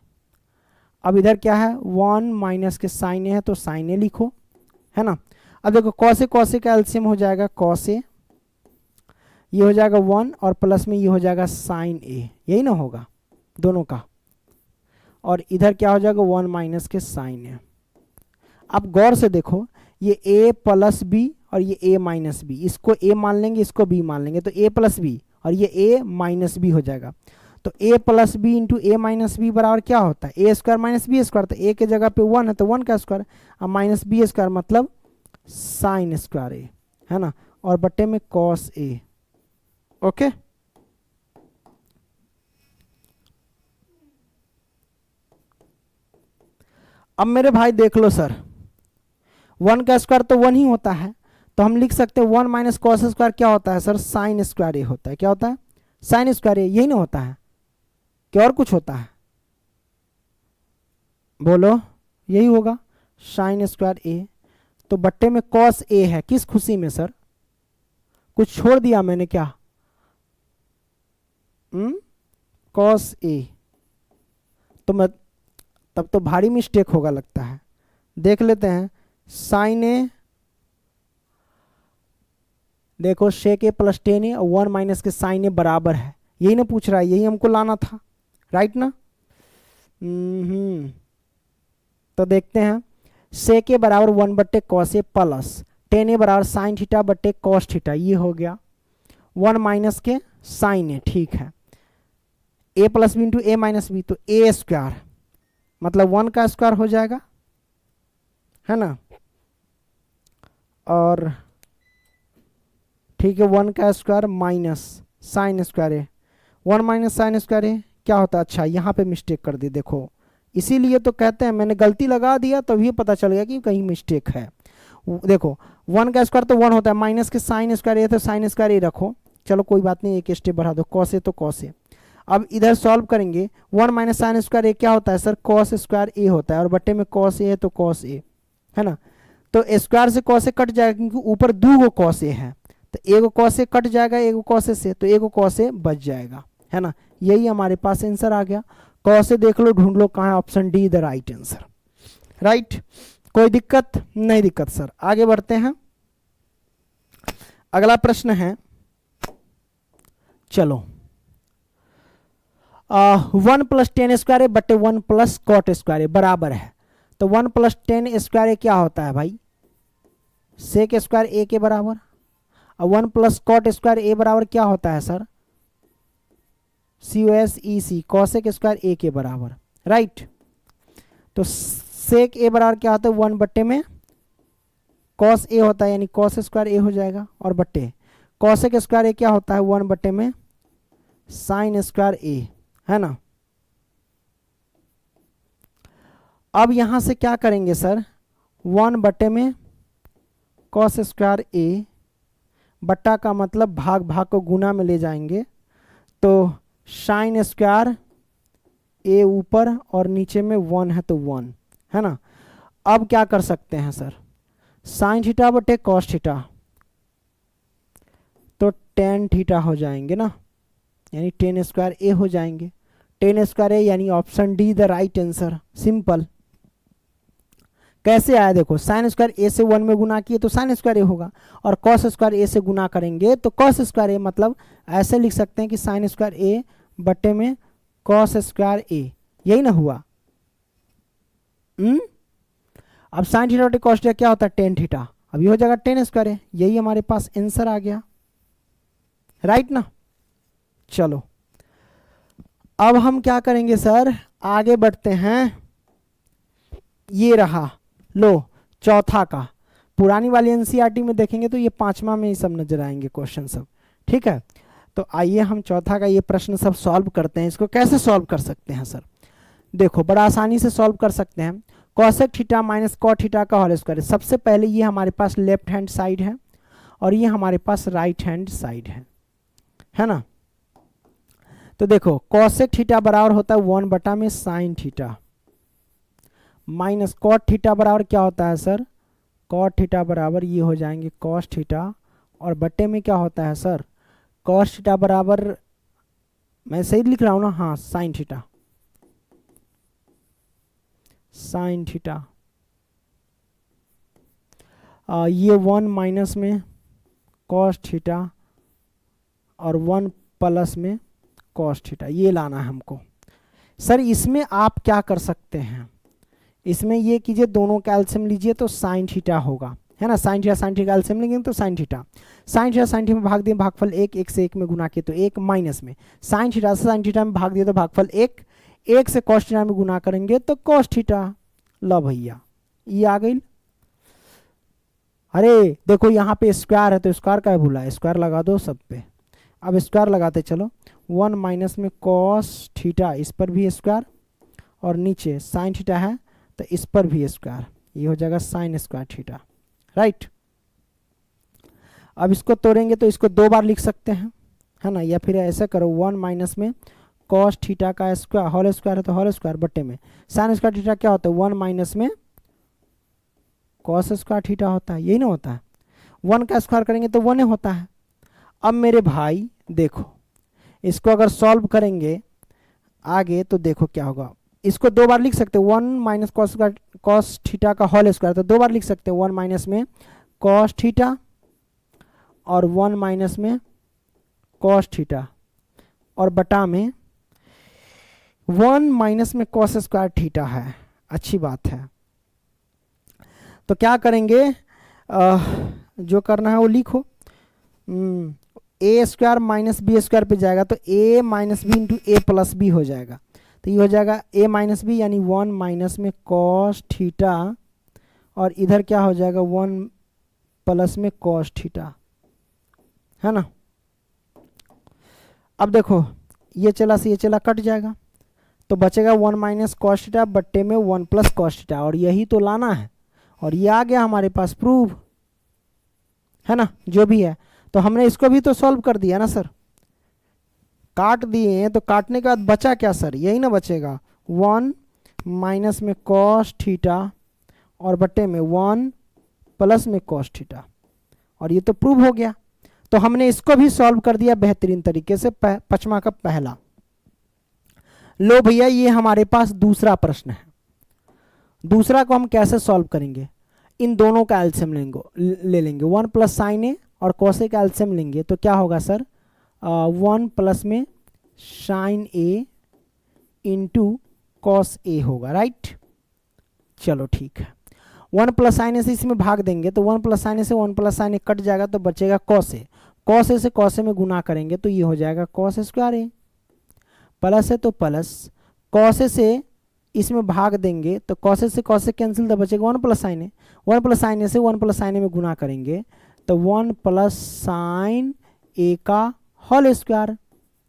अब इधर क्या है, 1 माइनस के साइन ए है तो साइन ए लिखो, है ना। अब देखो कॉस ए का एलसीएम हो जाएगा कॉस ए, ये हो जाएगा 1, और प्लस में ये हो जाएगा साइन ए, यही ना होगा दोनों का, और इधर क्या हो जाएगा 1 माइनस के साइन ए। अब गौर से देखो, ये a प्लस बी और ये a माइनस बी, इसको a मान लेंगे, इसको b मान लेंगे, तो a प्लस बी और ये a माइनस बी हो जाएगा। तो a plus b into a minus b बराबर क्या होता है, a square minus b square, तो a के जगह पे 1 है तो 1 का स्क्वायर, अब माइनस बी स्क्वायर मतलब साइन स्क्वायर ए, है ना, और बट्टे में कॉस ए। ओके, अब मेरे भाई देख लो सर, 1 का स्क्वायर तो 1 ही होता है, तो हम लिख सकते हैं 1 माइनस कॉस स्क्वायर क्या होता है सर, साइन स्क्वायर ए होता है। क्या होता है, साइन स्क्वायर ए, यही ना होता है, क्या और कुछ होता है, बोलो, यही होगा साइन स्क्वायर ए। तो बट्टे में कॉस ए है, किस खुशी में सर, कुछ छोड़ दिया मैंने क्या, कॉस ए, तो मैं तब तो भारी मिस्टेक होगा लगता है, देख लेते हैं, साइन ए देखो शेक ए प्लस टेन ए और 1 माइनस के साइन ए बराबर है, यही ना पूछ रहा है, यही हमको लाना था, राइट ना। तो देखते हैं, सेक ए बराबर 1/cos cos A plus ten ए बराबर साइन थीटा बटे कॉस थीटा, ये हो गया 1 माइनस के साइन ए, ठीक है। ए plus b into a minus B, तो ए स्क्वायर मतलब 1 का स्क्वायर हो जाएगा, है ना, और ठीक है 1 का स्क्वायर माइनस साइन स्क्वायर ए, 1 माइनस साइन स्क्वायर ए क्या होता है, अच्छा यहाँ पे मिस्टेक कर दी, देखो इसीलिए तो कहते हैं मैंने गलती लगा दिया, तभी पता चल गया कि कहीं मिस्टेक है। देखो 1 का स्क्वायर तो 1 होता है, माइनस के साइन स्क्वायर ए, तो साइन स्क्वायर ए रखो, चलो कोई बात नहीं, एक स्टेप बढ़ा दो, कॉस ए तो कॉस ए। अब इधर सॉल्व करेंगे, 1 माइनस साइन स्क्वायर ए क्या होता है सर, कॉस स्क्वायर ए होता है, और बट्टे में कॉस ए है तो कॉस ए, है ना। तो स्क्वायर से कॉस ए कट जाएगा, क्योंकि ऊपर 2 कॉस ए है, तो एगो कॉस ए कट जाएगा एगो कॉस ए से, तो एगो कॉस ए बच जाएगा, है ना। यही हमारे पास आंसर आ गया। कॉस ए देख लो, ढूंढ लो कहाँ है, option D the right answer, right. कोई दिक्कत नहीं, दिक्कत सर। आगे बढ़ते हैं, अगला प्रश्न है, चलो 1 प्लस टेन स्क्वायर बटे 1 प्लस कॉट स्क्वायर बराबर है, तो 1 प्लस टेन स्क्वायर क्या होता है भाई, सेक स्क्वायर ए के बराबर, और 1 प्लस कॉट स्क्वायर ए बराबर क्या होता है सर, COSEC कॉसेक स्क्वायर ए के बराबर, राइट। तो सेक ए बराबर क्या होता है, 1 बट्टे में कॉस ए होता है, यानी कॉस स्क्वायर ए हो जाएगा, और बट्टे कॉसेक स्क्वायर ए क्या होता है, 1 बट्टे में साइन स्क्वायर ए, है ना। अब यहां से क्या करेंगे सर, 1 बट्टे में कॉस स्क्वायर ए, बट्टा का मतलब भाग, भाग को गुना में ले जाएंगे, तो साइन स्क्वायर ए ऊपर और नीचे में 1 है तो 1, है ना। अब क्या कर सकते हैं सर, साइन थीटा बटे कॉस थीटा, तो टेन थीटा हो जाएंगे ना, यानी टेन स्क्वायर ए हो जाएंगे, टेन स्क्वायर ए यानी option D the right answer, simple. कैसे आया देखो, साइन स्क्वायर ए से 1 में गुना किए तो साइन स्क्वायर ए होगा, और कॉस स्क्वायर ए से गुना करेंगे तो कॉस स्क्वायर ए, मतलब ऐसे लिख सकते हैं कि साइन स्क्वायर ए बट्टे में कॉस स्क्वायर ए, यही ना हुआ। अब साइन थीटा बटे कॉस थीटा क्या होता है, टेन थीटा, अब ये हो जाएगा टेन स्क्वायर ए, यही हमारे पास आंसर आ गया, राइट ना। चलो अब हम क्या करेंगे सर, आगे बढ़ते हैं, ये रहा लो चौथा का, पुरानी वाली एनसीईआरटी में देखेंगे तो ये 5वां में ही सब नजर आएंगे क्वेश्चन सब, ठीक है। तो आइए हम चौथा का ये प्रश्न सब सॉल्व करते हैं। इसको कैसे सॉल्व कर सकते हैं सर, देखो बड़ा आसानी से सॉल्व कर सकते हैं। Cosec theta minus cot theta का होल स्क्वायर, सबसे पहले ये हमारे पास लेफ्ट हैंड साइड है और ये हमारे पास राइट हैंड साइड है ना। तो देखो कॉसेक थीटा बराबर होता है 1 बटा में sine theta, minus cot theta बराबर क्या होता है सर, कॉट थीटा बराबर ये हो जाएंगे कॉस थीटा, और बटे में क्या होता है सर, कॉस थीटा बराबर, मैं सही लिख रहा हूँ ना, हाँ साइन थीटा, साइन थीटा, ये 1 माइनस में कॉस थीटा और 1 प्लस में कॉस थीटा, ये लाना है हमको। सर इसमें आप क्या कर सकते हैं, इसमें ये कीजिए, दोनों का एलसीएम लीजिए तो साइन थीटा होगा, है ना। साइन थीटा का एलसीएम लेंगे तो साइन थीटा में भाग दिए, भागफल 1, 1 से 1 में गुना किए तो 1, माइनस में साइन थीटा से साइन थीटा में भाग दिए तो भागफल 1, 1 से कॉस थीटा में गुना करेंगे तो कॉस थीटा। लो भैया ये आ गई। अरे देखो यहाँ पे स्क्वायर है तो स्क्वायर का भूला, स्क्वायर लगा दो सब पे। अब स्क्वायर लगाते चलो, 1 माइनस में कॉस थीटा, इस पर भी स्क्वायर, और नीचे साइन थीटा है तो इस पर भी स्क्वायर, ये हो जाएगा साइन स्क्वायर थीटा, राइट। अब इसको तोड़ेंगे तो इसको 2 बार लिख सकते हैं, है ना, या फिर ऐसा करो 1 माइनस में कॉस थीटा का स्क्वायर, होल स्क्वायर है तो होल स्क्वायर, बटे में साइन स्क्वायर थीटा क्या होता है, 1 माइनस में कॉस स्क्वायर थीटा होता है, यही ना होता है। 1 का स्क्वायर करेंगे तो 1 होता है। अब मेरे भाई देखो इसको अगर सॉल्व करेंगे आगे तो देखो क्या होगा, इसको 2 बार लिख सकते हो, 1 माइनस कॉस थीटा का होल स्क्वायर, तो 2 बार लिख सकते हो, 1 माइनस में कॉस थीटा और 1 माइनस में कॉस थीटा और बटा में 1 माइनस में कॉस स्क्वायर थीटा है। अच्छी बात है। तो क्या करेंगे, जो करना है वो लिखो। ए स्क्वायर माइनस बी स्क्वायर पे जाएगा तो ए माइनस बी इंटू ए प्लस बी हो जाएगा। तो ये हो जाएगा ए माइनस बी यानी 1 माइनस में कॉस थीटा और इधर क्या हो जाएगा 1 प्लस में कॉस थीटा, है ना। अब देखो ये चला से ये चला कट जाएगा तो बचेगा 1 माइनस कॉस थीटा बट्टे में 1 प्लस कॉस थीटा, और यही तो लाना है और ये आ गया हमारे पास प्रूव, है ना। जो भी है तो हमने इसको भी तो सॉल्व कर दिया ना सर, काट दिए हैं। तो काटने के बाद बचा क्या सर, यही ना बचेगा 1 माइनस में कॉस थीटा और बट्टे में 1 प्लस में कॉस थीटा, और ये तो प्रूव हो गया। तो हमने इसको भी सॉल्व कर दिया बेहतरीन तरीके से, पचमा का पहला। लो भैया ये हमारे पास दूसरा प्रश्न है। दूसरा को हम कैसे सॉल्व करेंगे, इन दोनों का एलसीएम ले लेंगे 1 प्लस साइन ए और कॉस ए का एलसीएम लेंगे तो क्या होगा सर 1 प्लस में sign A into cos A होगा, राइट। चलो ठीक है, 1 प्लस साइन ए से इसमें भाग देंगे तो 1 प्लस साइन ए से 1 प्लस साइन ए कट जाएगा तो बचेगा कॉस ए। कॉस ए से कॉस ए में गुना करेंगे तो ये हो जाएगा कॉस स्क्वायर ए, प्लस है तो प्लस, कॉस ए से इसमें भाग देंगे तो कॉस ए से कॉस ए कैंसिल तो बचेगा 1 प्लस साइन ए। 1 प्लस साइन ए से 1 प्लस साइन ए में गुना करेंगे तो 1 प्लस साइन ए का होल स्क्वायर,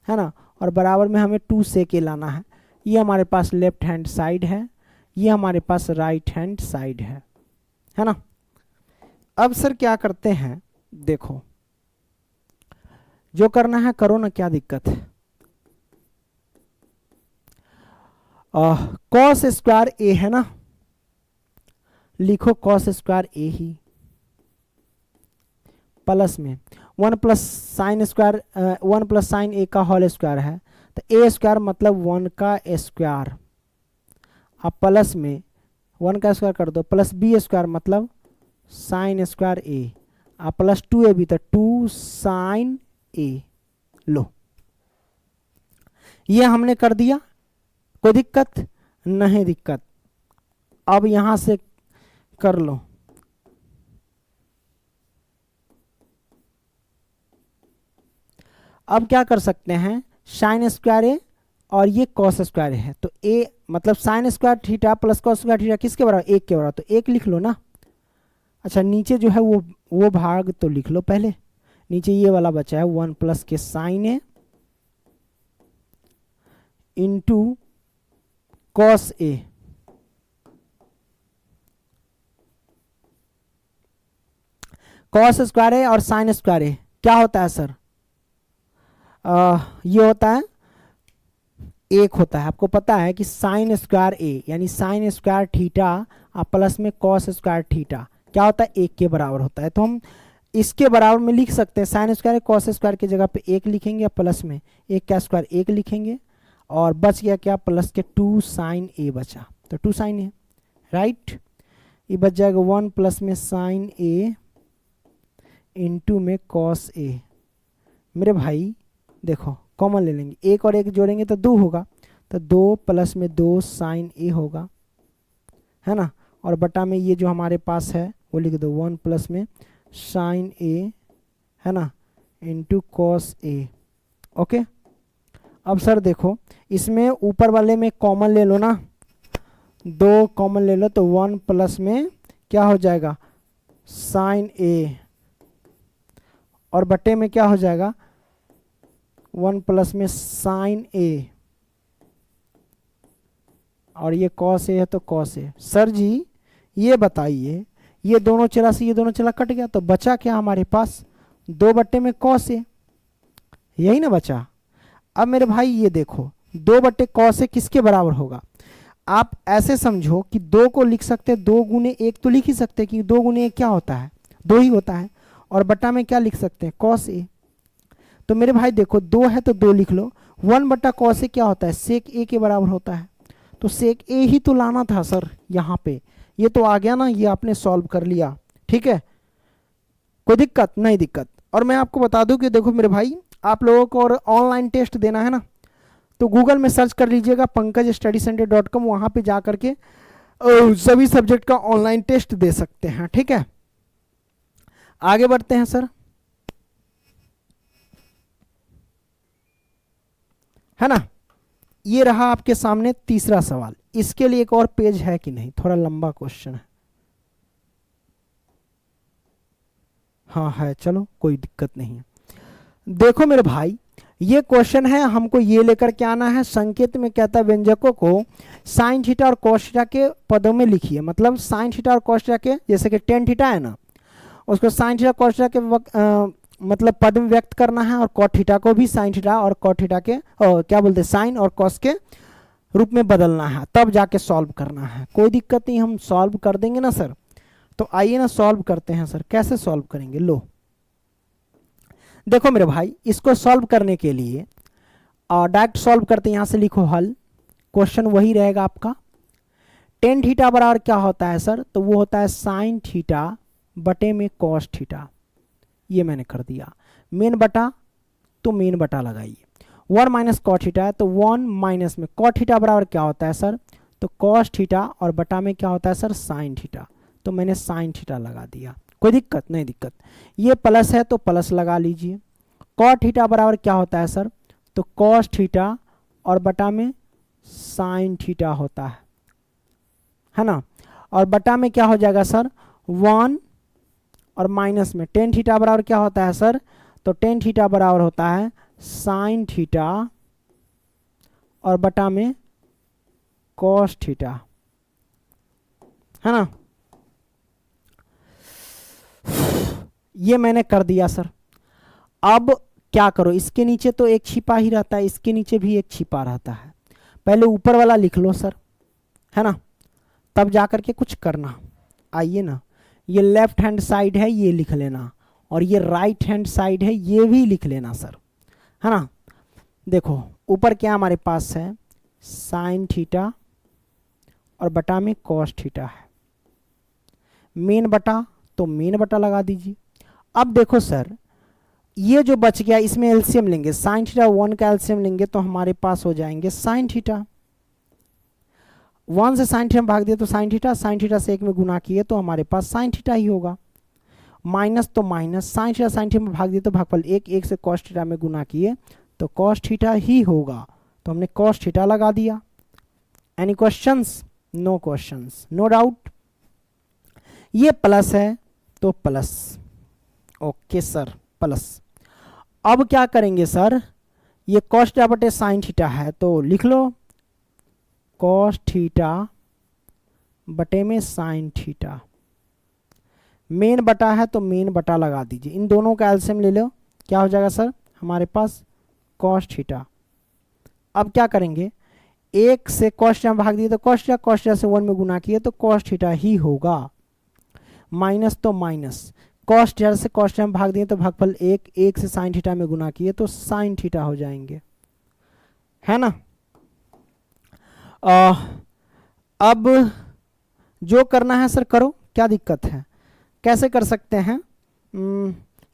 है ना, और बराबर में हमें 2 सेक ए लाना है। ये हमारे पास लेफ्ट हैंड साइड है, ये हमारे पास राइट हैंड साइड है ना। अब सर क्या करते हैं, देखो जो करना है करो ना, क्या दिक्कत है। कॉस स्क्वायर ए है ना, लिखो कॉस स्क्वायर ए ही, प्लस में 1 plus sine square 1 plus sine A का होल स्क्वायर है तो ए स्क्वायर मतलब 1 का स्क्वायर, अब प्लस में 1 का स्क्वायर कर दो, प्लस बी स्क्वायर मतलब साइन स्क्वायर ए, अब प्लस 2 ए भी तो 2 साइन ए। लो ये हमने कर दिया, कोई दिक्कत नहीं दिक्कत। अब यहां से कर लो, अब क्या कर सकते हैं, साइन स्क्वायर ए और ये कॉस स्क्वायर है तो ए मतलब sine square theta plus cos square theta किसके बराबर, 1 के बराबर, तो 1 लिख लो ना। अच्छा नीचे जो है वो भाग तो लिख लो पहले, नीचे ये वाला बचा है 1 प्लस के sign A into cos A, cos square A और साइन स्क्वायर ए क्या होता है सर, ये होता है 1 होता है। आपको पता है कि साइन स्क्वायर ए यानी साइन स्क्वायर थीटा प्लस में कॉस स्क्वायर थीटा क्या होता है, 1 के बराबर होता है। तो हम इसके बराबर में लिख सकते हैं, साइन स्क्वायर कॉस स्क्वायर की जगह पे 1 लिखेंगे, प्लस में 1 का स्क्वायर 1 लिखेंगे और बच गया क्या, प्लस के 2 साइन ए बचा तो 2 साइन ए, राइट। ये बच जाएगा 1 प्लस में साइन ए इंटू में कॉस ए। मेरे भाई देखो कॉमन ले लेंगे, 1 और 1 जोड़ेंगे तो 2 होगा, तो 2 प्लस में 2 साइन ए होगा, है ना, और बटा में ये जो हमारे पास है वो लिख दो 1 प्लस में साइन ए, है ना, इंटू कॉस ए। ओके अब सर देखो इसमें ऊपर वाले में कॉमन ले लो ना, 2 कॉमन ले लो तो 1 प्लस में क्या हो जाएगा साइन ए और बटे में क्या हो जाएगा 1 प्लस में साइन ए और ये कॉस ए है तो कॉस ए। सर जी ये बताइए ये दोनों चला से ये दोनों चला कट गया तो बचा क्या हमारे पास 2 बट्टे में कॉस ए, यही ना बचा। अब मेरे भाई ये देखो 2 बट्टे कॉस ए किसके बराबर होगा, आप ऐसे समझो कि 2 को लिख सकते हैं 2 गुने 1 तो लिख ही सकते हैं कि 2 गुने 1 क्या होता है 2 ही होता है, और बट्टा में क्या लिख सकते हैं कॉस ए। तो मेरे भाई देखो 2 है तो 2 लिख लो, 1 बट्टा कॉस ए क्या होता है सेक ए के बराबर होता है, तो सेक ए ही तो लाना था सर यहाँ पे, ये तो आ गया ना, ये आपने सॉल्व कर लिया, ठीक है, कोई दिक्कत नहीं दिक्कत। और मैं आपको बता दूं कि देखो मेरे भाई, आप लोगों को और ऑनलाइन टेस्ट देना है ना, तो गूगल में सर्च कर लीजिएगा pankajstudycenter.com, वहाँ पे जा करके सभी सब्जेक्ट का ऑनलाइन टेस्ट दे सकते हैं। ठीक है, आगे बढ़ते हैं सर, है ना। ये रहा आपके सामने तीसरा सवाल। इसके लिए एक और पेज है कि नहीं, थोड़ा लंबा क्वेश्चन है। हाँ है, चलो कोई दिक्कत नहीं है। देखो मेरे भाई, ये क्वेश्चन है, हमको ये लेकर के आना है। संकेत में कहता है व्यंजकों को साइन थीटा और कॉस थीटा के पदों में लिखिए। मतलब साइन थीटा और कॉस थीटा के, जैसे कि टेन थीटा है ना, उसको साइन थीटा कॉस थीटा के मतलब पद में व्यक्त करना है, और कॉट थीटा को भी साइन थीटा और कॉट थीटा के क्या बोलते हैं, साइन और कॉस के रूप में बदलना है, तब जाके सॉल्व करना है। कोई दिक्कत नहीं, हम सॉल्व कर देंगे ना सर। तो आइए ना सॉल्व करते हैं सर। कैसे सॉल्व करेंगे, लो देखो मेरे भाई, इसको सॉल्व करने के लिए डायरेक्ट सॉल्व करते हैं। यहाँ से लिखो हल, क्वेश्चन वही रहेगा आपका। टेन थीटा बराबर क्या होता है सर, तो वो होता है साइन थीटा बटे में कॉस थीटा। ये मैंने कर दिया। मेन बटा, तो मेन बटा लगाइए। 1 माइनस कॉट थीटा है, तो 1 माइनस में कॉट थीटा बराबर क्या होता है सर, तो कॉस थीटा, और बटा में क्या होता है सर, साइन थीटा। तो मैंने साइन थीटा लगा दिया। कोई दिक्कत नहीं, दिक्कत। ये प्लस है तो प्लस लगा लीजिए। कॉट थीटा बराबर क्या होता है सर, तो कॉस थीटा और बटा में साइन थीटा होता है ना। और बटा में क्या हो जाएगा सर, 1, और माइनस में टेन थीटा बराबर क्या होता है सर, तो टेन थीटा बराबर होता है साइन थीटा और बटा में कॉस थीटा, है ना। ये मैंने कर दिया सर। अब क्या करो, इसके नीचे तो एक छिपा ही रहता है, इसके नीचे भी एक छिपा रहता है। पहले ऊपर वाला लिख लो सर, है ना, तब जाकर के कुछ करना। आइए ना, ये लेफ्ट हैंड साइड है, ये लिख लेना, और ये राइट हैंड साइड है, ये भी लिख लेना सर, है ना। देखो ऊपर क्या हमारे पास है, साइन थीटा और बटा में कॉस थीटा है। मेन बटा, तो मेन बटा लगा दीजिए। अब देखो सर, ये जो बच गया इसमें एलसीएम लेंगे, साइन थीटा 1 का एलसीएम लेंगे तो हमारे पास हो जाएंगे साइन थीटा। 1 से साइन थीटा भाग दिया तो साइन थीटा से 1 में गुना किए तो हमारे पास साइन थीटा ही होगा। माइनस तो माइनस, साइन थीटा में भाग दिए तो भागफल 1 से कॉस थीटा में गुना किए तो कॉस थीटा ही होगा। तो हमने कॉस थीटा लगा दिया। Any questions? No questions, no doubt. ये प्लस है तो प्लस, ओके सर, प्लस। अब क्या करेंगे सर, ये कॉस थीटा बटे साइन थीटा है तो लिख लो कॉस थीटा बटे में साइन थीटा। मेन बटा है तो मेन बटा लगा दीजिए। इन दोनों का एलसीएम ले लो, क्या हो जाएगा सर हमारे पास, कॉस थीटा। अब क्या करेंगे, 1 से कॉस थीटा भाग दिए तो कॉस थीटा से 1 में गुना किए तो कॉस थीटा ही होगा। माइनस तो माइनस, कॉस थीटा से कॉस थीटा में भाग दिए तो भागफल 1 से साइन थीटा में गुना किए तो साइन थीटा हो जाएंगे, है ना। अब जो करना है सर करो, क्या दिक्कत है। कैसे कर सकते हैं,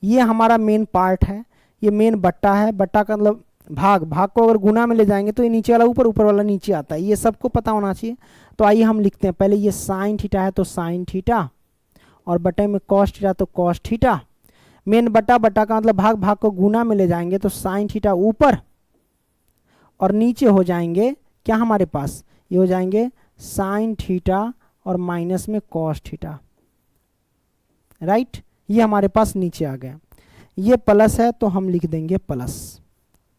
ये हमारा मेन पार्ट है, ये मेन बट्टा है। बट्टा का मतलब भाग को अगर गुना में ले जाएंगे तो ये नीचे वाला ऊपर, ऊपर वाला नीचे आता है, ये सबको पता होना चाहिए। तो आइए हम लिखते हैं, पहले ये साइन थीटा है तो साइन थीटा, और बटे में कॉस थीटा तो कॉस थीटा। मेन बटा का मतलब भाग को गुना में ले जाएंगे तो साइन थीटा ऊपर, और नीचे हो जाएंगे क्या हमारे पास, ये हो जाएंगे साइन थीटा और माइनस में कॉस थीटा, राइट। ये हमारे पास नीचे आ गया। ये प्लस है तो हम लिख देंगे प्लस,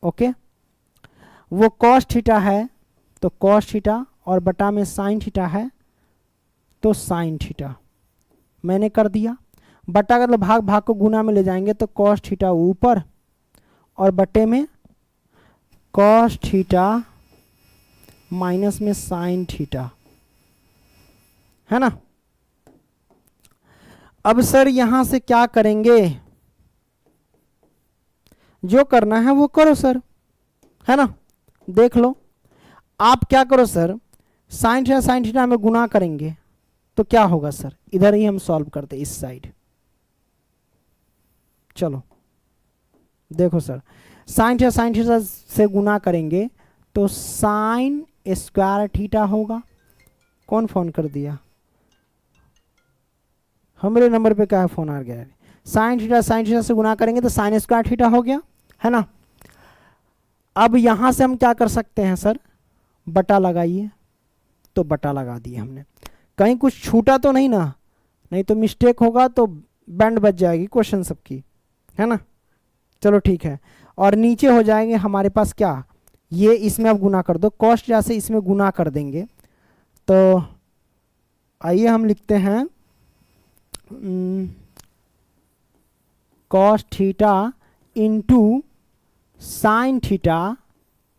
ओके। वो कॉस थीटा है तो कॉस थीटा, और बटा में साइन थीटा है तो साइन थीटा मैंने कर दिया। बटा का मतलब भाग को गुना में ले जाएंगे तो कॉस थीटा ऊपर, और बटे में कॉस थीटा माइनस में साइन थीटा, है ना। अब सर यहां से क्या करेंगे, जो करना है वो करो सर, है ना। देख लो, आप क्या करो सर, साइन थीटा में गुना करेंगे तो क्या होगा सर, इधर ही हम सॉल्व करते इस साइड। चलो देखो सर, साइन थीटा से गुना करेंगे तो साइन स्क्वायर थीटा होगा। कौन फोन कर दिया? हमारे नंबर पे क्या फोन आ गया है? साइन थीटा से गुना करेंगे तो साइन स्क्वायर थीटा हो गया, है ना। अब यहां से हम क्या कर सकते हैं सर, बटा लगाइए। तो बटा लगा दिए हमने। कहीं कुछ छूटा तो नहीं ना? नहीं तो मिस्टेक होगा तो बैंड बच जाएगी क्वेश्चन सबकी, है ना। चलो ठीक है। और नीचे हो जाएंगे हमारे पास क्या, ये इसमें अब गुना कर दो, कॉस थीटा से इसमें गुना कर देंगे। तो आइए हम लिखते हैं cos theta into sine theta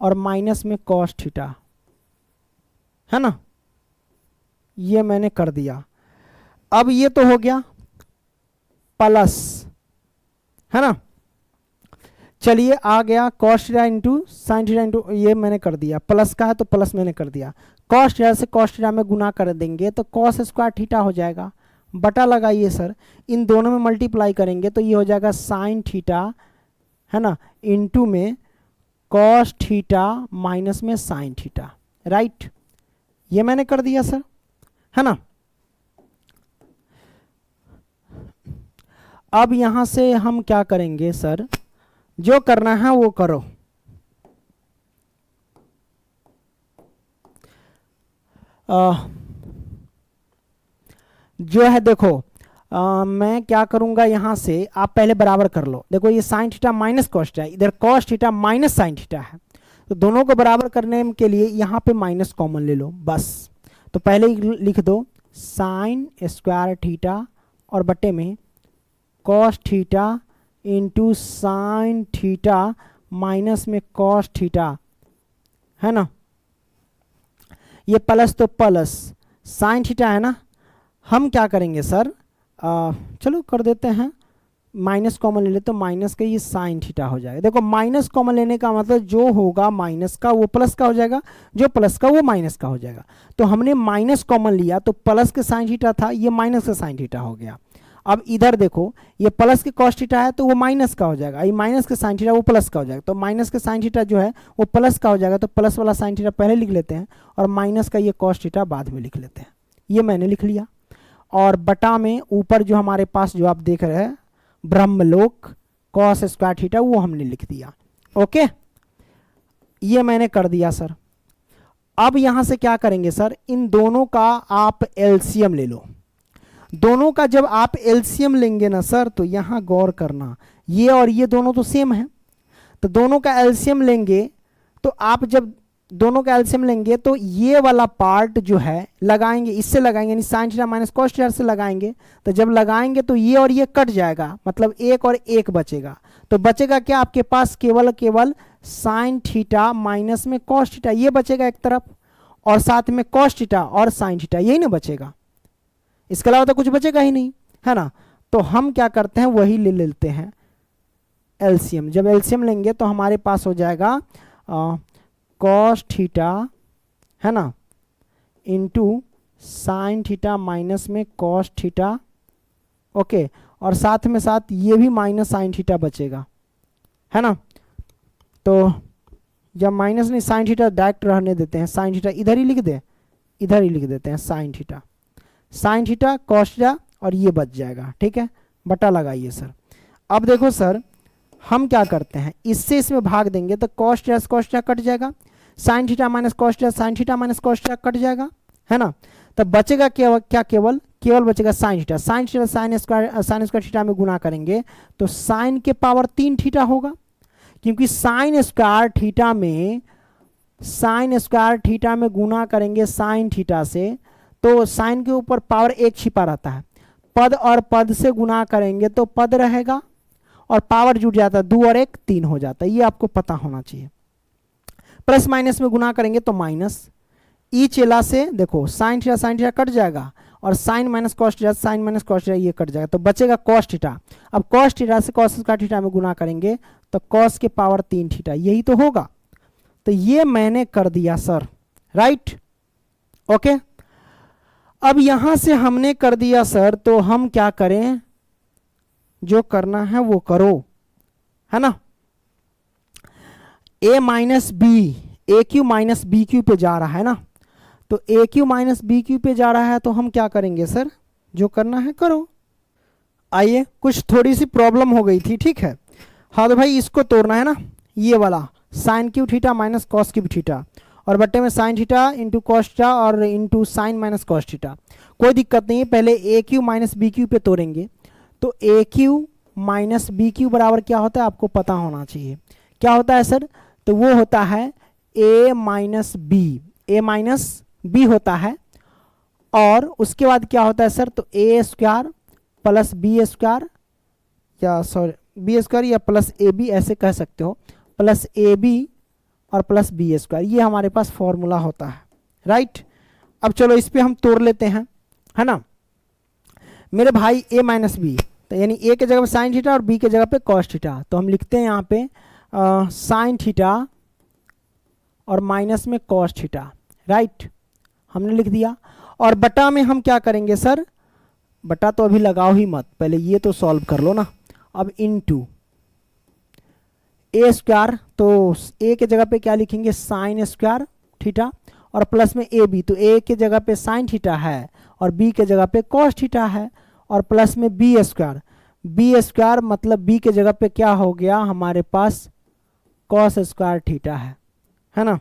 और माइनस में कॉस थीटा, है ना। ये मैंने कर दिया। अब ये तो हो गया प्लस, है ना। चलिए आ गया cos theta into sine theta into, ये मैंने कर दिया। प्लस का है तो प्लस मैंने कर दिया। कॉस थीटा से कॉस थीटा में गुना कर देंगे तो कॉस स्क्वायर थीटा हो जाएगा। बटा लगाइए सर, इन दोनों में मल्टीप्लाई करेंगे तो ये हो जाएगा साइन थीटा, है ना, इंटू में कॉस थीटा माइनस में साइन थीटा, राइट। ये मैंने कर दिया सर, है ना। अब यहां से हम क्या करेंगे सर, जो करना है वो करो। जो है देखो, मैं क्या करूंगा, यहां से आप पहले बराबर कर लो। देखो ये sine theta minus cos theta, इधर cos theta minus sine theta है, तो दोनों को बराबर करने के लिए यहां पे माइनस कॉमन ले लो बस। तो पहले ही लिख दो साइन स्क्वायर थीटा और बटे में cos theta into sine theta minus में कॉस थीटा, है ना। ये प्लस तो प्लस साइन थीटा है ना। हम क्या करेंगे सर, चलो कर देते हैं, माइनस कॉमन ले ले तो माइनस का ये साइन थीटा हो जाएगा। देखो माइनस कॉमन लेने का मतलब जो होगा माइनस का वो प्लस का हो जाएगा, जो प्लस का वो माइनस का हो जाएगा। तो हमने माइनस कॉमन लिया तो प्लस के साइन थीटा था, ये माइनस का साइन थीटा हो गया। अब इधर देखो, ये प्लस के कॉस थीटा है तो वो माइनस का हो जाएगा, ये माइनस के साइन थीटा वो प्लस का हो जाएगा। तो माइनस के साइन थीटा जो है वो प्लस का हो जाएगा, तो प्लस वाला साइन थीटा पहले लिख लेते हैं और माइनस का ये कॉस थीटा बाद में लिख लेते हैं। ये मैंने लिख लिया। और बटा में ऊपर जो हमारे पास जो आप देख रहे हैं ब्रह्मलोक कॉस स्क्वायर थीटा, वो हमने लिख दिया। ओके, ये मैंने कर दिया सर। अब यहां से क्या करेंगे सर, इन दोनों का आप एलसीएम ले लो। दोनों का जब आप एलसीएम लेंगे ना सर, तो यहां गौर करना, ये और ये दोनों तो सेम है, तो दोनों का एलसीएम लेंगे तो आप जब दोनों का एलसीएम लेंगे तो ये वाला पार्ट जो है लगाएंगे, इससे लगाएंगे, यानी sign theta minus cos theta से लगाएंगे। तो जब लगाएंगे तो ये और ये कट जाएगा, मतलब एक और एक बचेगा। तो बचेगा क्या आपके पास, केवल साइन थीटा माइनस में कॉस थीटा, ये बचेगा एक तरफ, और साथ में कॉस थीटा और साइन थीटा, यही ना बचेगा। इसके अलावा तो कुछ बचेगा ही नहीं, है ना। तो हम क्या करते हैं, वही ले लेते हैं एलसीएम। जब एलसीएम लेंगे तो हमारे पास हो जाएगा कॉस थीटा, है ना, इंटू साइन थीटा माइनस में कॉस थीटा, ओके, और साथ में साथ ये भी माइनस साइन थीटा बचेगा, है ना। तो जब माइनस नहीं, साइन थीटा डायरेक्ट रहने देते हैं, साइन थीटा इधर ही लिख दे, इधर ही लिख देते हैं साइन थीटा कॉस थीटा, और ये बच जाएगा, ठीक है। बटा लगाइए सर। अब देखो सर, हम क्या करते हैं, इससे इसमें भाग देंगे तो कॉस थीटा कट जाएगा, sine theta minus cos theta, sign theta minus cos theta cut जाएगा, है ना। तब बचेगा क्या, केवल बचेगा sine theta. Sine square theta में गुना करेंगे तो साइन के पावर 3 थीटा होगा, क्योंकि साइन स्क्वायर थीटा में गुना करेंगे साइन थीटा से तो साइन के ऊपर पावर 1 छिपा रहता है। पद और पद से गुना करेंगे तो पद रहेगा और पावर जुड़ जाता है, 2 और 1 3 हो जाता है, ये आपको पता होना चाहिए। प्लस माइनस में गुना करेंगे तो माइनस, ई चेला से देखो साइन थीटा कट जाएगा, और साइन माइनस कॉस थीटा ये कट जाएगा, तो बचेगा कॉस थीटा। अब कॉस थीटा से कॉस स्क्वायर थीटा में गुना करेंगे तो कॉस के पावर 3 थीटा, यही तो होगा। तो ये मैंने कर दिया सर, राइट, ओके। अब यहां से हमने कर दिया सर, तो हम क्या करें, जो करना है वो करो, है ना। ए माइनस बी, ए क्यू माइनस बी क्यू पे जा रहा है ना, तो A cube minus B cube पे जा रहा है तो हम क्या करेंगे सर, जो करना है करो। आइए, कुछ थोड़ी सी प्रॉब्लम हो गई थी, ठीक है। हाँ तो भाई इसको तोड़ना है ना, ये वाला sine cube theta minus cos cube theta, और बट्टे में sine theta into cos theta और into sine minus cos theta. कोई दिक्कत नहीं है, पहले A cube minus B cube पे तोड़ेंगे। तो A cube minus B cube बराबर क्या होता है आपको पता होना चाहिए। क्या होता है सर, तो वो होता है ए माइनस बी, ए माइनस बी होता है, और उसके बाद क्या होता है सर, तो ए स्क्वायर प्लस बी स्क्वायर, या सॉरी बी स्क्वायर या प्लस ए बी ऐसे कह सकते हो, प्लस ए बी और प्लस बी स्क्वायर, ये हमारे पास फॉर्मूला होता है, राइट। अब चलो इस पे हम तोड़ लेते हैं, है ना मेरे भाई। ए माइनस बी, तो यानी ए के जगह पे साइन थीटा और बी के जगह पे कॉस थीटा, तो हम लिखते हैं यहाँ पे साइन थीटा और माइनस में कॉस थीटा, राइट, हमने लिख दिया। और बटा में हम क्या करेंगे सर, बटा तो अभी लगाओ ही मत, पहले ये तो सॉल्व कर लो ना। अब इनटू ए स्क्वायर, तो ए के जगह पे क्या लिखेंगे, साइन स्क्वायर थीटा, और प्लस में ए बी, तो ए के जगह पे साइन थीटा है और बी के जगह पे कॉस थीटा है, और प्लस में बी स्क्वायर, बी स्क्वायर मतलब बी के जगह पे क्या हो गया हमारे पास कॉस स्क्वायर थीटा है ना।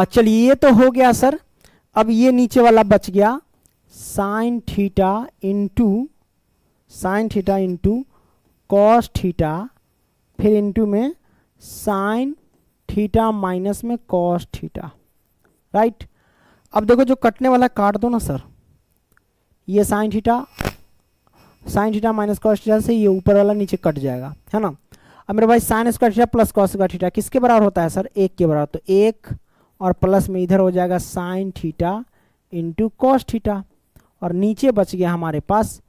चलिए ये तो हो गया सर। अब ये नीचे वाला बच गया sign theta into cos theta, फिर इंटू में साइन थीटा माइनस में कॉस थीटा, राइट। अब देखो जो कटने वाला काट दो ना सर, ये sine theta minus cos theta से ये ऊपर वाला नीचे कट जाएगा, है ना। अब मेरे भाई sine square theta plus cos square theta किसके बराबर होता है सर, एक के बराबर, तो एक और प्लस में इधर हो जाएगा sine theta into cos theta, और नीचे बच गया हमारे पास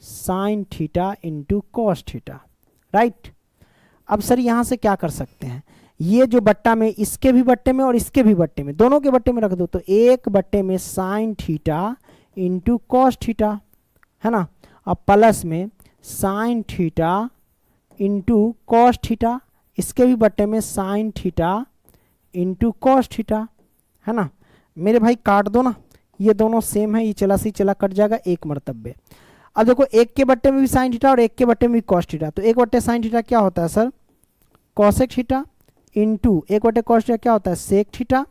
sine theta into cos theta, right. अब सर यहाँ से क्या कर सकते हैं, ये जो बट्टा में इसके भी बट्टे में और इसके भी बट्टे में, दोनों के बट्टे में रख दो, तो एक बट्टे में sine theta into cos theta, है ना। अब प्लस में sine theta into cos theta, इसके भी बट्टे में sine theta into cos theta, है ना। मेरे भाई काट दो ना, ये दोनों सेम है, ये चला सी चला कट जाएगा एक मरतबे। अब देखो एक के बट्टे में भी साइन थीटा और एक के बट्टे में भी कॉस थीटा, तो एक बट्टे साइन थीटा क्या होता है सर, कॉसेक थीटा, इंटू एक बट्टे कॉस थीटा क्या होता है, सेक थीटा,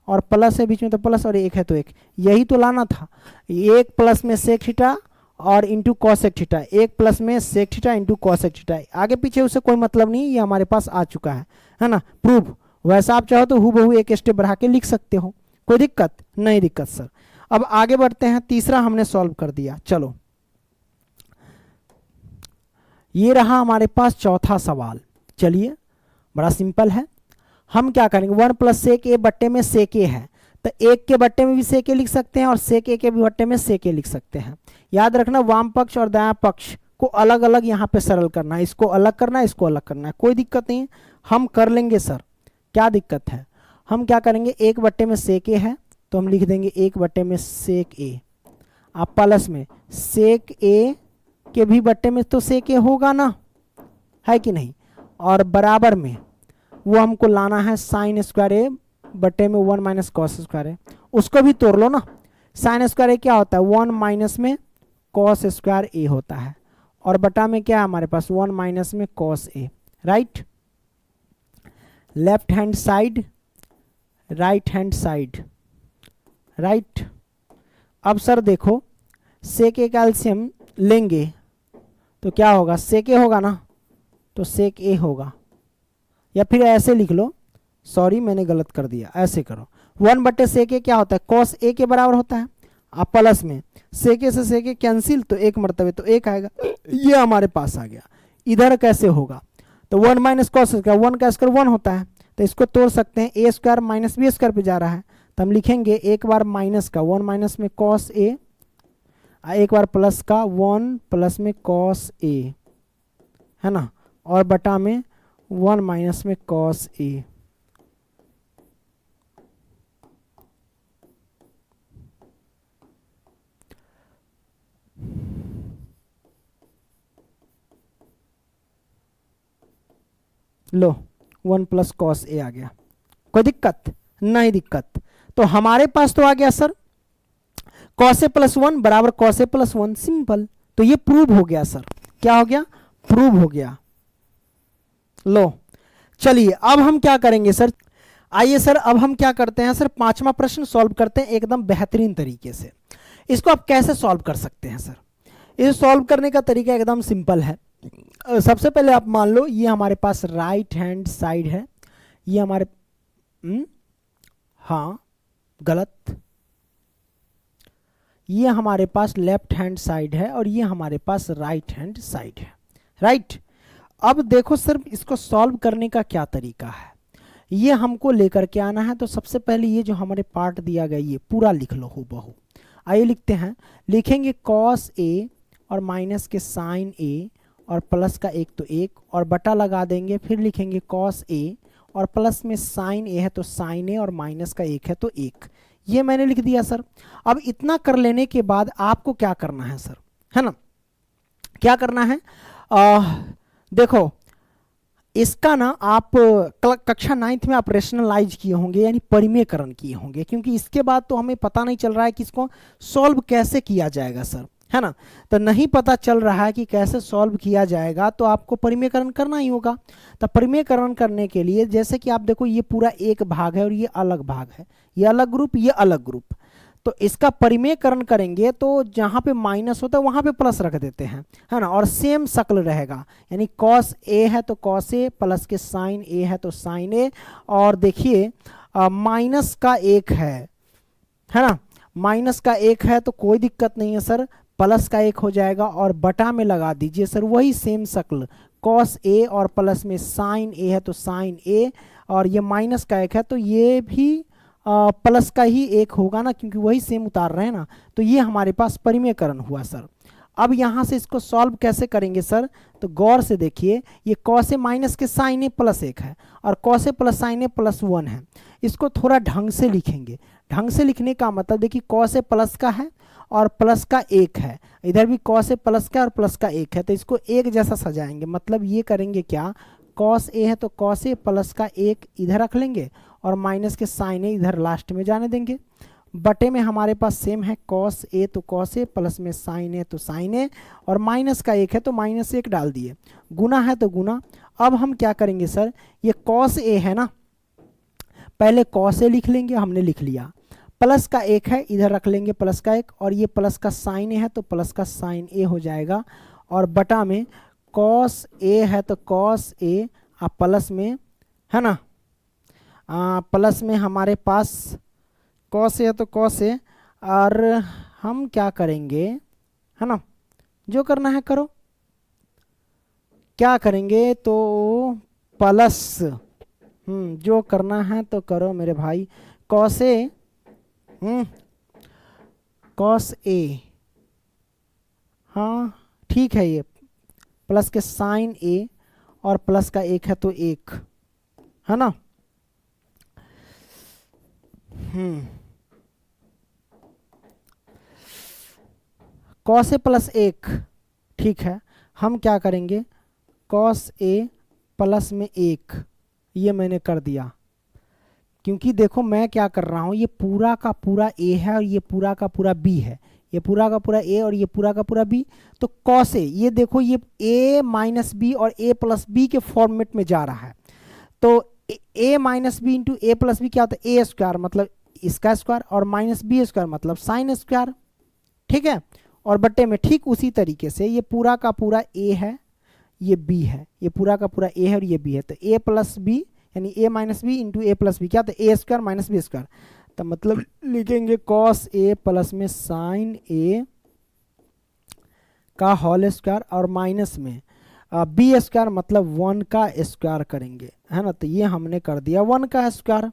और प्लस है बीच में तो प्लस और एक है तो एक, यही तो लाना था। एक प्लस में सेक थीटा और इंटू कॉसेक थीटा, एक प्लस में sec theta into cosec theta, आगे पीछे उससे कोई मतलब नहीं, ये हमारे पास आ चुका है ना प्रूफ। वैसा आप चाहो तो हूबहू एक स्टेप बढ़ा के लिख सकते हो, कोई दिक्कत नहीं दिक्कत सर। अब आगे बढ़ते हैं, तीसरा हमने सॉल्व कर दिया। चलो ये रहा हमारे पास चौथा सवाल। चलिए बड़ा सिंपल है, हम क्या करेंगे, वन प्लस सेक ए बट्टे में सेक ए है, तो एक के बट्टे में भी सेक ए लिख सकते हैं और सेक ए के भी बट्टे में सेक ए लिख सकते हैं। याद रखना वाम पक्ष और दायां पक्ष को अलग अलग यहाँ पे सरल करना है, इसको अलग करना है, इसको अलग करना है, कोई दिक्कत नहीं है, हम कर लेंगे सर, क्या दिक्कत है। हम क्या करेंगे, एक बट्टे में सेक ए है तो हम लिख देंगे एक बट्टे में सेक ए, आप प्लस में सेक ए के भी बट्टे में तो सेक ए होगा ना, है कि नहीं, और बराबर में वो हमको लाना है साइन स्क्वायर ए बट्टे में वन माइनस कॉस स्क्वायर ए, उसको भी तोड़ लो ना। साइन स्क्वायर ए क्या होता है, वन माइनस में कॉस स्क्वायर ए होता है, और बटा में क्या है हमारे पास, वन माइनस में cos A, right. Left hand side right hand side, right. अब सर देखो सेक ए का एलसीएम लेंगे तो क्या होगा, सेक ए होगा ना, तो सेक ए होगा, या फिर ऐसे लिख लो, सॉरी मैंने गलत कर दिया, ऐसे करो, वन बट्टे सेक ए क्या होता है, कॉस ए के बराबर होता है, आप प्लस में सेक ए से सेक ए कैंसिल, तो एक मरतबे तो एक आएगा, ये हमारे पास आ गया। इधर कैसे होगा, तो one minus cos square, one का स्क्वायर वन होता है, तो इसको तोड़ सकते हैं, A square minus b square पे जा रहा है, तो हम लिखेंगे एक बार माइनस का वन माइनस में कॉस ए, एक बार प्लस का वन प्लस में कॉस ए, है ना, और बटा में वन माइनस में cos A. Low 1 plus cos A आ गया। कोई दिक्कत नहीं दिक्कत। तो हमारे पास तो आ गया सर कॉस ए प्लस 1 बराबर कॉस ए प्लस 1, सिंपल। तो ये प्रूव हो गया सर। क्या हो गया? प्रूव हो गया। लो चलिए अब हम क्या करेंगे सर, आइए सर अब हम क्या करते हैं सर, पांचवा प्रश्न सॉल्व करते हैं एकदम बेहतरीन तरीके से। इसको आप कैसे सॉल्व कर सकते हैं सर? इसे सॉल्व करने का तरीका एकदम सिंपल है। सबसे पहले आप मान लो ये हमारे पास राइट हैंड साइड है, ये हमारे हाँ गलत, ये हमारे पास लेफ्ट हैंड साइड है और ये हमारे पास राइट हैंड साइड है, राइट। अब देखो सर इसको सॉल्व करने का क्या तरीका है, ये हमको लेकर के आना है। तो सबसे पहले ये जो हमारे पार्ट दिया गया ये पूरा लिख लो हूबहू। आइए लिखते हैं, लिखेंगे कॉस ए और माइनस के साइन ए और प्लस का एक तो एक और बटा लगा देंगे, फिर लिखेंगे कॉस ए और प्लस में साइन ए है तो साइन ए और माइनस का एक है तो एक। ये मैंने लिख दिया सर। अब इतना कर लेने के बाद आपको क्या करना है सर, है ना, क्या करना है, देखो इसका ना आप कक्षा 9th में आप रेशनलाइज किए होंगे यानी परिमेयकरण किए होंगे, क्योंकि इसके बाद तो हमें पता नहीं चल रहा है कि इसको सॉल्व कैसे किया जाएगा सर, है ना। तो नहीं पता चल रहा है कि कैसे सॉल्व किया जाएगा तो आपको परिमेयकरण करना ही होगा। तो परिमेयकरण करने के लिए जैसे कि आप देखो ये पूरा एक भाग है और ये अलग भाग है, ये अलग ग्रुप ये अलग ग्रुप, तो इसका परिमेयकरण करेंगे तो जहाँ पे माइनस होता है वहाँ पे प्लस रख देते हैं, है ना, और सेम शक्ल रहेगा। यानी कॉस ए है तो कॉस ए प्लस के साइन ए है तो साइन ए, और देखिए माइनस का एक है ना, माइनस का एक है तो कोई दिक्कत नहीं है सर, प्लस का एक हो जाएगा और बटा में लगा दीजिए सर वही सेम शक्ल, कॉस ए और प्लस में साइन ए है तो साइन ए, और ये माइनस का एक है तो ये भी प्लस का ही एक होगा ना, क्योंकि वही सेम उतार रहे हैं ना। तो ये हमारे पास परिमेयकरण हुआ सर। अब यहाँ से इसको सॉल्व कैसे करेंगे सर, तो गौर से देखिए, ये कॉस ए माइनस के साइन ए प्लस एक है और cos A plus sine A plus 1 है। इसको थोड़ा ढंग से लिखेंगे। ढंग से लिखने का मतलब देखिए कॉस ए प्लस का है और प्लस का एक है, इधर भी कॉस ए प्लस का और प्लस का एक है, तो इसको एक जैसा सजाएंगे। मतलब ये करेंगे क्या, कॉस ए है तो कॉस ए प्लस का एक इधर रख लेंगे और माइनस के साइन ए इधर लास्ट में जाने देंगे। बटे में हमारे पास सेम है कॉस ए तो कॉस ए प्लस में साइन ए तो साइन ए, और माइनस का एक है तो माइनस एक डाल दिए, गुना है तो गुना। अब हम क्या करेंगे सर, ये कॉस ए है ना, पहले कॉस ए लिख लेंगे, हमने लिख लिया, प्लस का एक है इधर रख लेंगे प्लस का एक, और ये प्लस का साइन ए है तो प्लस का साइन ए हो जाएगा, और बटा में कॉस ए है तो कॉस ए और प्लस में, है ना, प्लस में हमारे पास कॉस ए है तो कॉस ए, और हम क्या करेंगे, है ना, जो करना है करो, क्या करेंगे तो प्लस, जो करना है तो करो मेरे भाई, कॉस ए कॉस ए, हाँ ठीक है, ये प्लस के साइन ए और प्लस का एक है तो एक, है ना, कॉस ए प्लस एक, ठीक है। हम क्या करेंगे, कॉस ए प्लस में एक, ये मैंने कर दिया, क्योंकि देखो मैं क्या कर रहा हूँ, ये पूरा का पूरा ए है और ये पूरा का पूरा बी है, ये पूरा का पूरा ए और ये पूरा का पूरा बी, तो कॉस ए, ये देखो ये ए माइनस बी और ए प्लस बी के फॉर्मेट में जा रहा है, तो ए माइनस बी इंटू ए प्लस बी क्या होता है, ए स्क्वायर मतलब इसका स्क्वायर, और माइनस बी स्क्वायर मतलब साइन स्क्वायर, ठीक है। और बट्टे में ठीक उसी तरीके से ये पूरा का पूरा ए है, ये बी है, ये पूरा का पूरा ए है और ये बी है, तो ए प्लस बी यानी ए माइनस बी इंटू ए प्लस बी क्या होता है, a square minus b square, तो मतलब लिखेंगे कॉस ए प्लस में साइन ए का होल स्क्वायर और माइनस में बी स्क्वायर मतलब 1 का स्क्वायर करेंगे, है ना। तो ये हमने कर दिया 1 का स्क्वायर।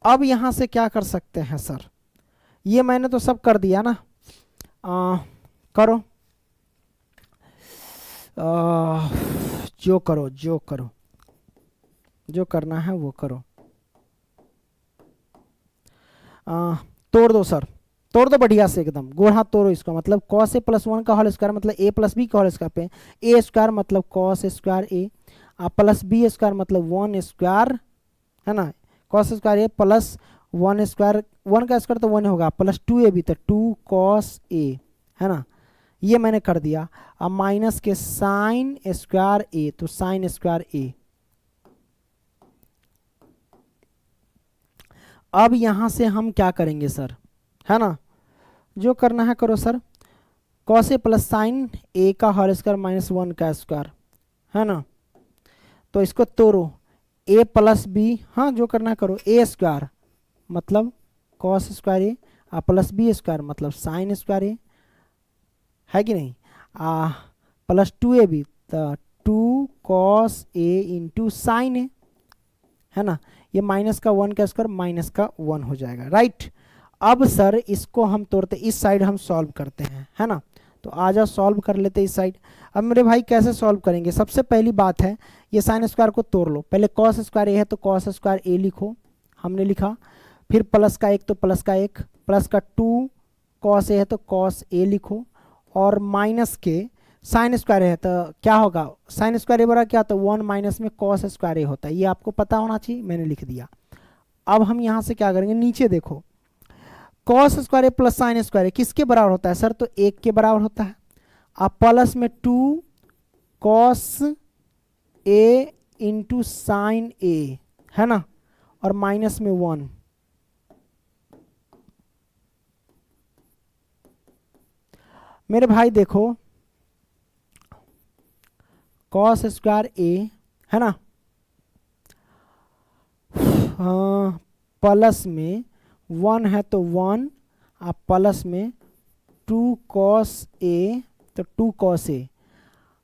अब यहाँ से क्या कर सकते हैं सर, ये मैंने तो सब कर दिया ना, करो, जो करो जो करो, जो करना है वो करो, तोड़ दो सर, तोड़ दो बढ़िया से एकदम, गोल हाथ तोड़ो इसका, मतलब कॉस ए प्लस 1 का होल स्क्वायर मतलब ए प्लस बी का होल स्क्वायर पे ए स्क्वायर मतलब cos square A, plus B square मतलब 1 स्क्वायर, है ना, cos square A plus 1 square, 1 का स्क्वायर तो 1 होगा, प्लस 2a भी तो 2 कॉस ए, है ना, ये मैंने कर दिया। अब माइनस के साइन स्क्वायर ए, तो साइन स्क्वायर ए। अब यहां से हम क्या करेंगे सर, है ना, जो करना है करो sir, cos A plus sine A का होल स्क्वायर माइनस 1 का स्क्वायर, है ना, तो इसको तोड़ो, ए प्लस बी, हाँ जो करना है करो, ए स्क्वायर मतलब cos square A plus B square मतलब साइन स्क्वायर ए, है कि नहीं, प्लस 2a भी तो 2 कॉस ए इंटू साइन ए, है ना, ये माइनस का 1 का स्क्वायर माइनस का 1 हो जाएगा, राइट। अब सर इसको हम तोड़ते, इस साइड हम सॉल्व करते हैं, है ना, तो आ जाओ सॉल्व कर लेते इस साइड। अब मेरे भाई कैसे सॉल्व करेंगे, सबसे पहली बात है ये साइन स्क्वायर को तोड़ लो, पहले कॉस स्क्वायर ए है तो कॉस स्क्वायर ए लिखो, हमने लिखा, फिर प्लस का 1 तो प्लस का 1, प्लस का 2 कॉस ए है तो कॉस ए लिखो, और माइनस के साइन स्क्वायर है तो क्या होगा, साइन स्क्वायर ए बराबर क्या होता है 1 माइनस में कॉस स्क्वायर ए होता है, ये आपको पता होना चाहिए, मैंने लिख दिया। अब हम यहाँ से क्या करेंगे, नीचे देखो, cos square A plus sine square ए किसके बराबर होता है सर, तो 1 के बराबर होता है। अब प्लस में 2 कॉस ए इंटू साइन ए, है ना, और माइनस में 1, मेरे भाई देखो कॉस स्क्वायर ए, है ना, प्लस में 1 है तो 1, आप प्लस में 2 कॉस ए तो 2 कॉस ए,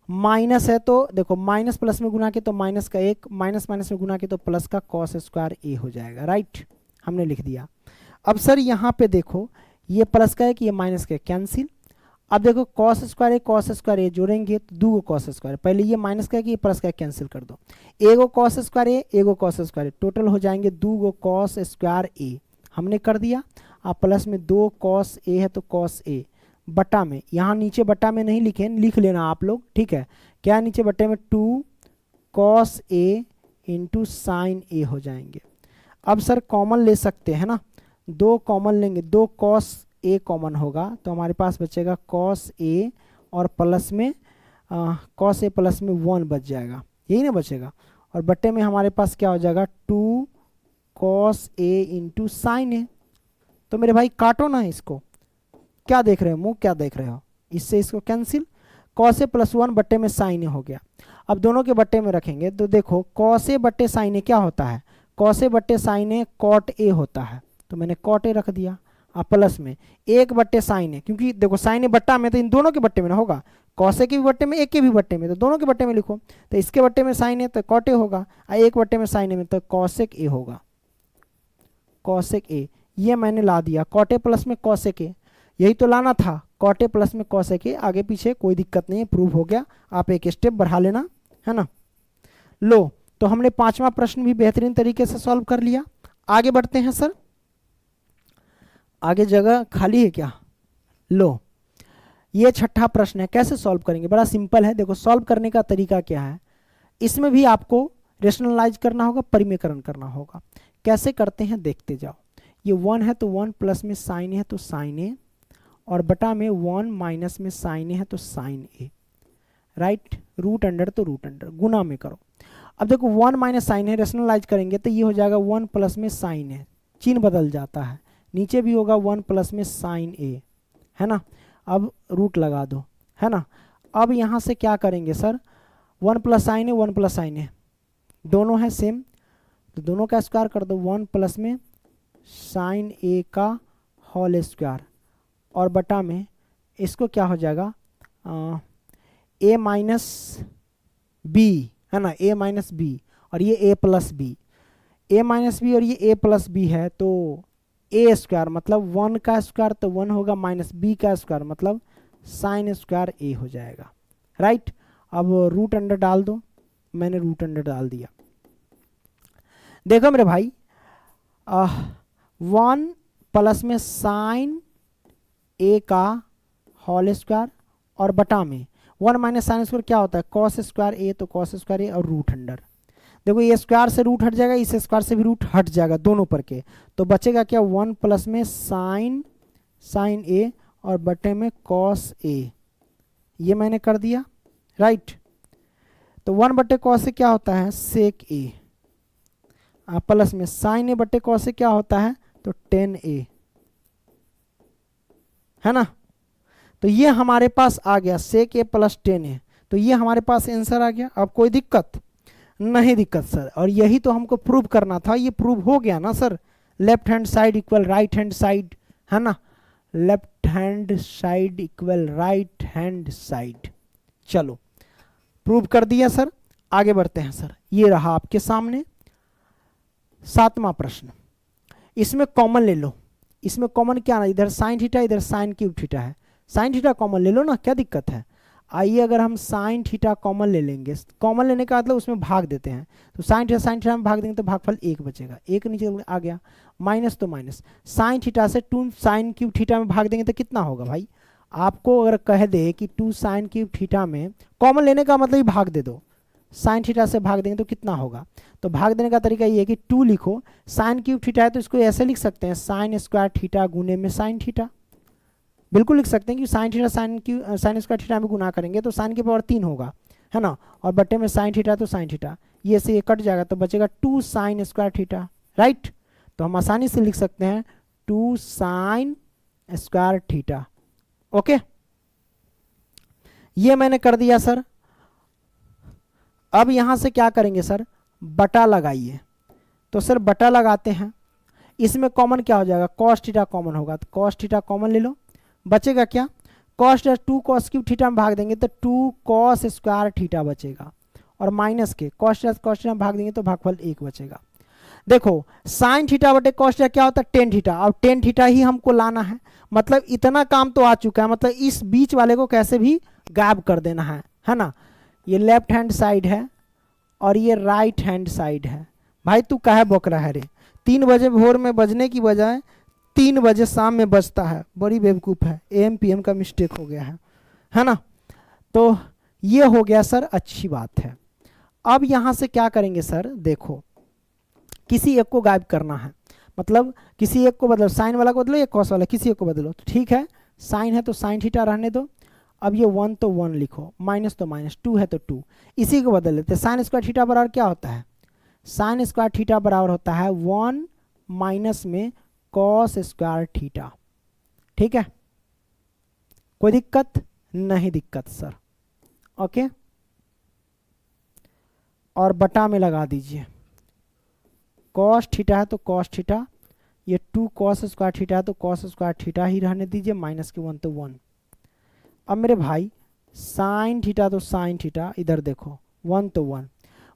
माइनस है तो देखो माइनस प्लस में गुना के तो माइनस का 1, माइनस माइनस में गुना के तो प्लस का कॉस स्क्वायर ए हो जाएगा, राइट, हमने लिख दिया। अब सर यहाँ पे देखो ये प्लस का 1 ये माइनस का कैंसिल, अब देखो कॉस स्क्वायर ए जोड़ेंगे तो 2 कॉस स्क्वायर, पहले ये माइनस का 1 ये प्लस का 1 कैंसिल कर दो, एगो कॉस स्क्वायर ए एगो कॉस स्क्वायर ए, टोटल हो जाएंगे 2 कॉस स्क्वायर ए, हमने कर दिया। अब प्लस में 2 कॉस ए है तो कॉस ए, बटा में, यहाँ नीचे बटा में नहीं लिखे, लिख लेना आप लोग, ठीक है, क्या नीचे बटे में 2 कॉस ए इंटू साइन ए हो जाएंगे। अब सर कॉमन ले सकते हैं ना, 2 कॉमन लेंगे, 2 कॉस ए कॉमन होगा तो हमारे पास बचेगा कॉस ए और प्लस में कॉस ए प्लस में 1 बच जाएगा, यही ना बचेगा, और बटे में हमारे पास क्या हो जाएगा 2 कॉस ए इंटू साइन ए। तो मेरे भाई काटो ना इसको, क्या देख रहे हो मुंह क्या देख रहे हो, इससे इसको कैंसिल, कॉस ए प्लस 1 बट्टे में साइन ए हो गया। अब दोनों के बट्टे में रखेंगे तो देखो कॉस ए बट्टे साइन ए क्या होता है, कॉस ए बट्टे साइन ए कॉट ए होता है, तो मैंने कॉट ए रख दिया। अब प्लस में 1 बट्टे साइन ए, क्योंकि देखो साइन ए बट्टा में तो इन दोनों के बट्टे में ना होगा, कॉस ए के भी बट्टे में एक के भी बट्टे में, तो दोनों के बट्टे में लिखो, तो इसके बट्टे में साइन ए तो कॉट ए होगा, और 1 बट्टे में साइन ए में तो कॉसेक ए होगा, कॉसेक ए, ये मैंने ला दिया, कॉट ए प्लस में कॉसेक ए, यही तो लाना था, कॉट ए प्लस में कॉसेक ए, आगे पीछे कोई दिक्कत नहीं है, प्रूव हो गया, आप एक स्टेप बढ़ा लेना, है ना। लो तो हमने 5वां प्रश्न भी बेहतरीन तरीके से सॉल्व कर लिया, आगे बढ़ते हैं सर, आगे जगह खाली है क्या, लो ये 6ठा प्रश्न है, कैसे सॉल्व करेंगे, बड़ा सिंपल है, देखो सॉल्व करने का तरीका क्या है, इसमें भी आपको रेशनलाइज करना होगा, परिमेयकरण करना होगा, कैसे करते हैं देखते जाओ। ये 1 है तो 1 प्लस में साइन है तो साइन ए, और बटा में 1 माइनस में साइन है तो साइन ए, राइट, रूट अंडर तो रूट अंडर, गुना में करो। अब देखो 1 माइनस साइन है, रेशनलाइज करेंगे तो ये हो जाएगा 1 प्लस में साइन है, चिन्ह बदल जाता है, नीचे भी होगा 1 प्लस में साइन ए, है ना, अब रूट लगा दो, है ना। अब यहाँ से क्या करेंगे सर, 1 प्लस साइन है 1 प्लस साइन है, दोनों है सेम, तो दोनों का स्क्वायर कर दो, 1 प्लस में साइन ए का होल स्क्वायर, और बटा में इसको क्या हो जाएगा ए माइनस बी, है ना, ए माइनस बी, और ये ए प्लस बी, ए माइनस बी और ये ए प्लस बी है, तो ए स्क्वायर मतलब 1 का स्क्वायर तो 1 होगा, माइनस बी का स्क्वायर मतलब साइन स्क्वायर ए हो जाएगा, राइट। अब रूट अंडर डाल दो, मैंने रूट अंडर डाल दिया, देखो मेरे भाई 1 प्लस में साइन ए का होल स्क्वायर, और बटा में 1 माइनस साइन स्क्वायर क्या होता है, कॉस स्क्वायर ए, तो कॉस स्क्वायर ए और रूट अंडर। देखो ये स्क्वायर से रूट हट जाएगा, इस स्क्वायर से भी रूट हट जाएगा, दोनों पर के, तो बचेगा क्या 1 प्लस में साइन ए और बटे में कॉस ए, ये मैंने कर दिया राइट। तो 1 बटे कॉस से क्या होता है सेक ए, प्लस में साइन ए बटे कॉस से क्या होता है तो टेन ए, है ना। तो ये हमारे पास आ गया सेक ए प्लस टेन ए, तो ये हमारे पास आंसर आ गया। अब कोई दिक्कत नहीं, दिक्कत सर, और यही तो हमको प्रूव करना था, ये प्रूव हो गया ना sir. Left hand side equal right hand side, है ना, left hand side equal right hand side. चलो प्रूव कर दिया सर, आगे बढ़ते हैं सर। ये रहा आपके सामने 7वां प्रश्न। इसमें कॉमन ले लो, इसमें कॉमन क्या ना, इधर साइन थीटा इधर साइन क्यूब थीटा है, साइन थीटा कॉमन ले लो ना, क्या दिक्कत है। आइए अगर हम साइन थीटा कॉमन ले लेंगे, कॉमन लेने का मतलब उसमें भाग देते हैं, तो साइन थीटा में भाग देंगे तो भागफल 1 बचेगा, 1 नीचे आ गया, माइनस तो माइनस, साइन थीटा से 2 साइन क्यूब थीटा में भाग देंगे तो कितना होगा भाई। आपको अगर कह दे कि 2 साइन क्यूब थीटा में, कॉमन लेने का मतलब ही भाग दे दो, साइन थीटा से भाग देंगे तो कितना होगा। तो भाग देने का तरीका ये है कि 2 लिखो, साइन क्यूब थीटा है तो इसको ऐसे लिख सकते हैं साइन स्क्वायर थीटा गुने में साइन थीटा, बिल्कुल लिख सकते हैं कि sine theta sine square theta में गुना करेंगे तो साइन की पावर 3 होगा, है ना, और बट्टे में साइन थीटा तो साइन थीटा, ये से ये कट जाएगा तो बचेगा 2 साइन स्क्वायर थीटा राइट। तो हम आसानी से लिख सकते हैं 2 साइन स्क्वायर थीटा। ओके, ये मैंने कर दिया सर। अब यहां से क्या करेंगे सर, बटा लगाइए, तो सर बटा लगाते हैं, इसमें कॉमन क्या हो जाएगा कॉस थीटा कॉमन होगा, तो कॉस थीटा कॉमन ले लो, बचेगा क्या कॉस 2 कॉस क्यूब थीटा में भाग देंगे तो 2 कॉस स्क्वायर थीटा बचेगा, और माइनस के कॉस थीटा में भाग देंगे तो भागफल 1 बचेगा। देखो साइन थीटा बटे कॉस थीटा क्या होता है टेन थीटा, और टेन थीटा ही हमको लाना है, मतलब इतना काम तो आ चुका है, मतलब इस बीच वाले को कैसे भी गायब कर देना है ना। ये लेफ्ट हैंड साइड है और ये राइट हैंड साइड है। भाई तू काहे बक रहा है रे, 3 बजे भोर में बजने की बजाय 3 बजे शाम में बजता है, बड़ी बेवकूफ़ है, AM PM का मिस्टेक हो गया है ना। तो ये हो गया सर, अच्छी बात है। अब यहाँ से क्या करेंगे सर, देखो किसी एक को गायब करना है, मतलब किसी एक को बदलो, साइन वाला को बदलो या कॉस वाला, किसी एक को बदलो, तो ठीक है साइन है तो साइन थीटा रहने दो। अब ये 1 तो 1 लिखो, माइनस तो माइनस, 2 है तो 2, इसी को बदल लेते हैं। साइन स्क्वायर थीटा बराबर क्या होता है, साइन स्क्वायर थीटा बराबर होता है 1 माइनस में कॉस स्क्वायर थीटा, ठीक है, कोई दिक्कत नहीं, दिक्कत सर। ओके, और बटा में लगा दीजिए, कॉस थीटा है तो कॉस थीटा, ये 2 कॉस स्क्वायर थीटा है तो कॉस स्क्वायर थीटा ही रहने दीजिए, माइनस के 1 तो 1। अब मेरे भाई साइन थीटा तो साइन थीटा, इधर देखो 1 तो 1,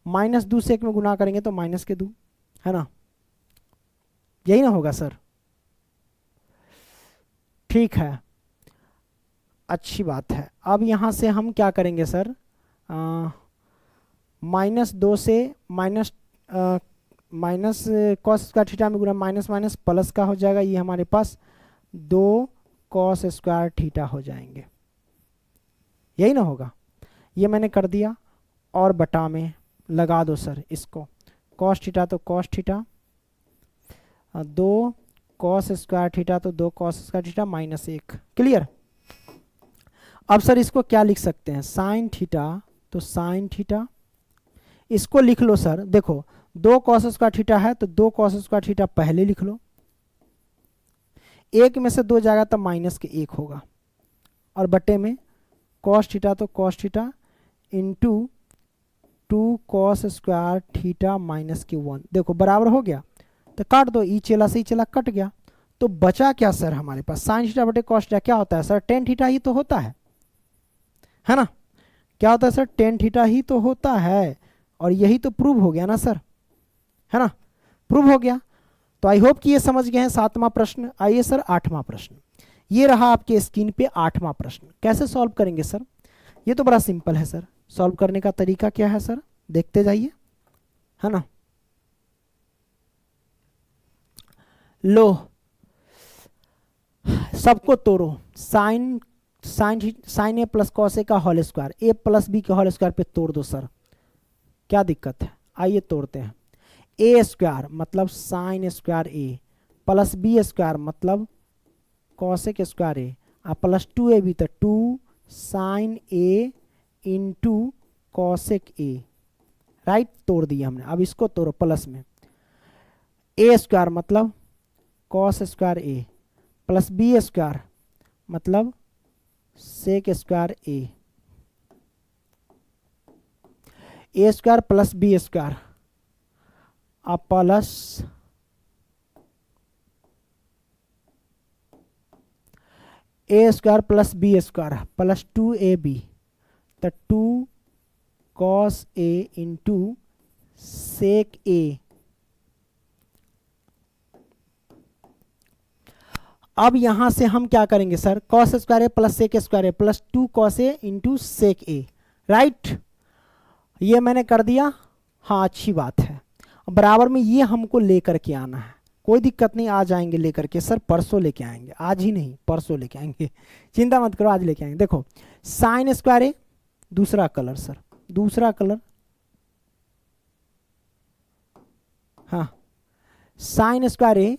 माइनस 2 से 1 में गुना करेंगे तो माइनस के 2, है ना, यही ना होगा सर, ठीक है, अच्छी बात है। अब यहाँ से हम क्या करेंगे सर, माइनस 2 से माइनस कॉस स्क्वायर थीटा में गुना माइनस माइनस प्लस का हो जाएगा, ये हमारे पास 2 कॉस स्क्वायर थीटा हो जाएंगे, यही ना होगा, ये मैंने कर दिया। और बटा में लगा दो सर इसको, कॉस थीटा तो cos theta, 2 cos square theta तो 2 cos square theta minus 1, clear. अब सर इसको क्या लिख सकते हैं, साइन थीटा तो साइन थीटा, इसको लिख लो सर, देखो 2 कॉस स्क्वायर थीटा है तो 2 कॉस स्क्वायर थीटा पहले लिख लो, 1 में से 2 जाएगा तो माइनस के 1 होगा, और बटे में कॉस थीटा तो cos theta into 2 cos square theta minus के 1, देखो बराबर हो गया, तो काट दो, ई चला से ई चला कट गया, तो बचा क्या सर हमारे पास, साइन थीटा बटे कॉस थीटा क्या होता है सर, टेन थीटा ही तो होता है ना, क्या होता है सर, टेन थीटा ही तो होता है, और यही तो प्रूव हो गया ना सर, है ना, प्रूव हो गया। तो आई होप कि ये समझ गए हैं 7वां प्रश्न। आइए सर 8वां प्रश्न, ये रहा आपके स्क्रीन पे 8वां प्रश्न। कैसे सॉल्व करेंगे सर, ये तो बड़ा सिंपल है सर, सॉल्व करने का तरीका क्या है सर, देखते जाइए, है ना। लो सबको तोड़ो, sign sign A plus cos A का whole square, A plus B के होल स्क्वायर पे तोड़ दो सर, क्या दिक्कत है, आइए तोड़ते हैं। ए स्क्वायर मतलब sine square A plus B square मतलब कॉसेक स्क्वायर ए और प्लस 2a भी, तो 2 sine A into cosec A, right, तोड़ दिया हमने। अब इसको तोड़ो प्लस में, ए स्क्वायर मतलब cos square A plus B square मतलब sec square A square plus B square plus A square plus B square plus 2ab, तो 2 कॉस ए इंटू सेक ए। अब यहां से हम क्या करेंगे sir, cos square A plus sec square A plus 2 cos A into sec A, right, ये मैंने कर दिया। हाँ अच्छी बात है। बराबर में ये हमको लेकर के आना है, कोई दिक्कत नहीं, आ जाएंगे लेकर के सर, परसों लेके आएंगे, आज ही नहीं परसों लेके आएंगे, चिंता मत करो, आज लेके आएंगे। देखो साइन स्क्वायर ए, दूसरा कलर सर, दूसरा कलर, हाँ, साइन स्क्वायर ए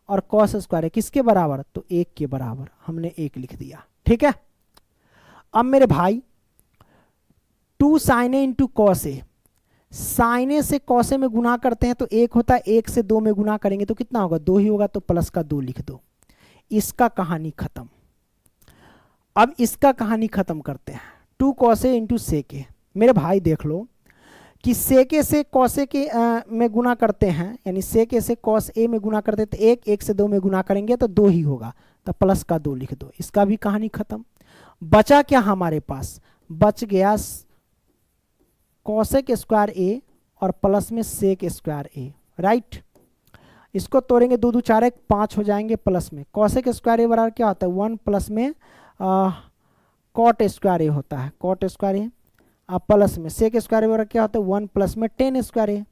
और कॉस स्क्वायर ए किसके बराबर, तो 1 के बराबर, हमने 1 लिख दिया, ठीक है। अब मेरे भाई 2 sine A into cos A, sign ए से कॉस ए में गुना करते हैं तो 1 होता है, 1 से 2 में गुना करेंगे तो कितना होगा, 2 ही होगा, तो प्लस का 2 लिख दो। इसका कहानी खत्म। अब इसका कहानी खत्म करते हैं, 2 कॉस ए इंटू सेक ए। मेरे भाई देख लो कि सेक ए से कॉस ए के में गुना करते हैं, यानी सेक ए से कॉस ए में गुना करते हैं तो 1, 1 से 2 में गुना करेंगे तो 2 ही होगा, तो प्लस का 2 लिख दो। इसका भी कहानी खत्म। बचा क्या हमारे पास, बच गया कॉसेक स्क्वायर ए और प्लस में सेक स्क्वायर ए, राइट। इसको तोड़ेंगे, 2 2 4 1 5 हो जाएंगे, प्लस में कॉसेक स्क्वायर ए बराबर क्या होता है 1 प्लस में कॉट स्क्वायर ए होता है, कॉट स्क्वायर ए, अब प्लस में सेक स्क्वायर ए बराबर क्या होता है 1 प्लस में टेन स्क्वायर ए।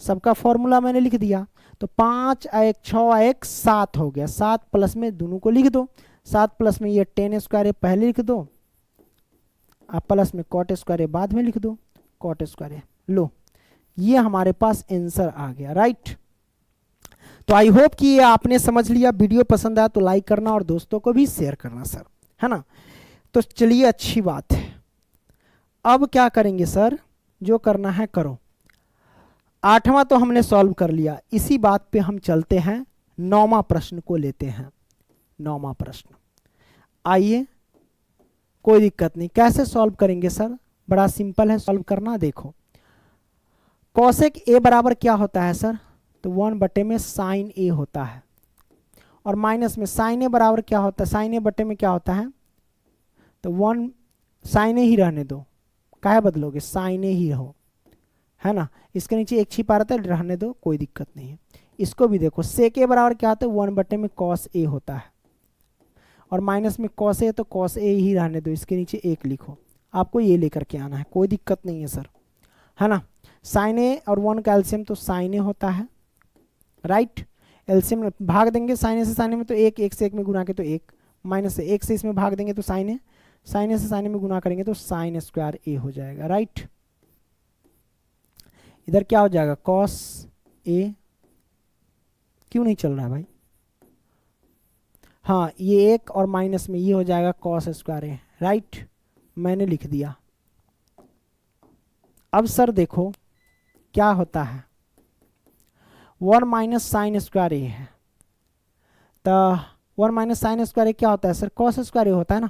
सबका फॉर्मूला मैंने लिख दिया, तो 5 1 6 1 7 हो गया, 7 प्लस में दोनों को लिख दो, 7 प्लस में ये टेन स्क्वायर ए पहले लिख दो, अब प्लस में कॉट स्क्वायर ए बाद में लिख दो, कॉट स्क्वायर ए। लो ये हमारे पास आंसर आ गया, राइट। तो आई होप कि ये आपने समझ लिया। वीडियो पसंद आया तो लाइक करना और दोस्तों को भी शेयर करना सर, है ना। तो चलिए अच्छी बात है। अब क्या करेंगे सर, जो करना है करो। 8वां तो हमने सॉल्व कर लिया, इसी बात पे हम चलते हैं 9वां प्रश्न को लेते हैं। 9वां प्रश्न, आइए, कोई दिक्कत नहीं। कैसे सॉल्व करेंगे सर, बड़ा सिंपल है सॉल्व करना। देखो कॉसेक ए बराबर क्या होता है सर, तो 1 बटे में साइन ए होता है, और माइनस में साइन ए बराबर क्या होता है, साइन ए बटे में क्या होता है, तो 1 साइन ए ही रहने दो, काहे बदलोगे, साइन ए ही रहो, है ना। इसके नीचे 1 छिपा रहता है, रहने दो, कोई दिक्कत नहीं है। इसको भी देखो, सेक ए बराबर क्या होता है 1 बटे में कॉस ए होता है, और माइनस में कॉस ए, तो कॉस ए ही रहने दो, इसके नीचे 1 लिखो। आपको ये लेकर के आना है, कोई दिक्कत नहीं है सर, है ना। साइन ए और 1 का एलसीएम तो साइन ए होता है, राइट। एलसीएम भाग देंगे साइन ए से साइन ए में तो 1, 1 से 1 में गुना के तो 1, माइनस से 1 से इसमें भाग देंगे तो साइन ए, साइन ए से साइन ए में गुना करेंगे तो साइन स्क्वायर ए हो जाएगा, राइट। इधर क्या हो जाएगा, कॉस ए, क्यों नहीं चल रहा है भाई, हाँ ये 1 और माइनस में ये हो जाएगा कॉस स्क्वायर ए, राइट, मैंने लिख दिया। अब सर देखो क्या होता है, 1 माइनस साइन स्क्वायर ए है, तो 1 माइनस साइन स्क्वायर ए क्या होता है सर, कॉस स्क्वायर ए होता है ना,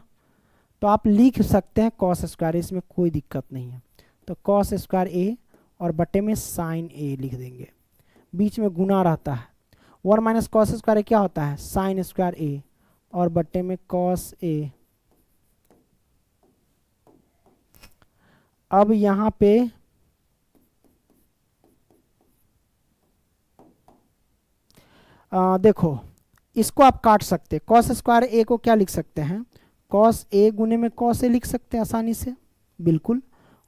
तो आप लिख सकते हैं कॉस स्क्वायर ए, इसमें कोई दिक्कत नहीं है। तो कॉस स्क्वायर ए और बटे में साइन ए लिख देंगे, बीच में गुना रहता है। 1 माइनस कॉस स्क्वायर ए क्या होता है, साइन स्क्वायर ए और बटे में कॉस ए। अब यहाँ पे देखो इसको आप काट सकते, कॉस स्क्वायर ए को क्या लिख सकते हैं, कॉस ए गुने में कॉस ए लिख सकते हैं आसानी से, बिल्कुल,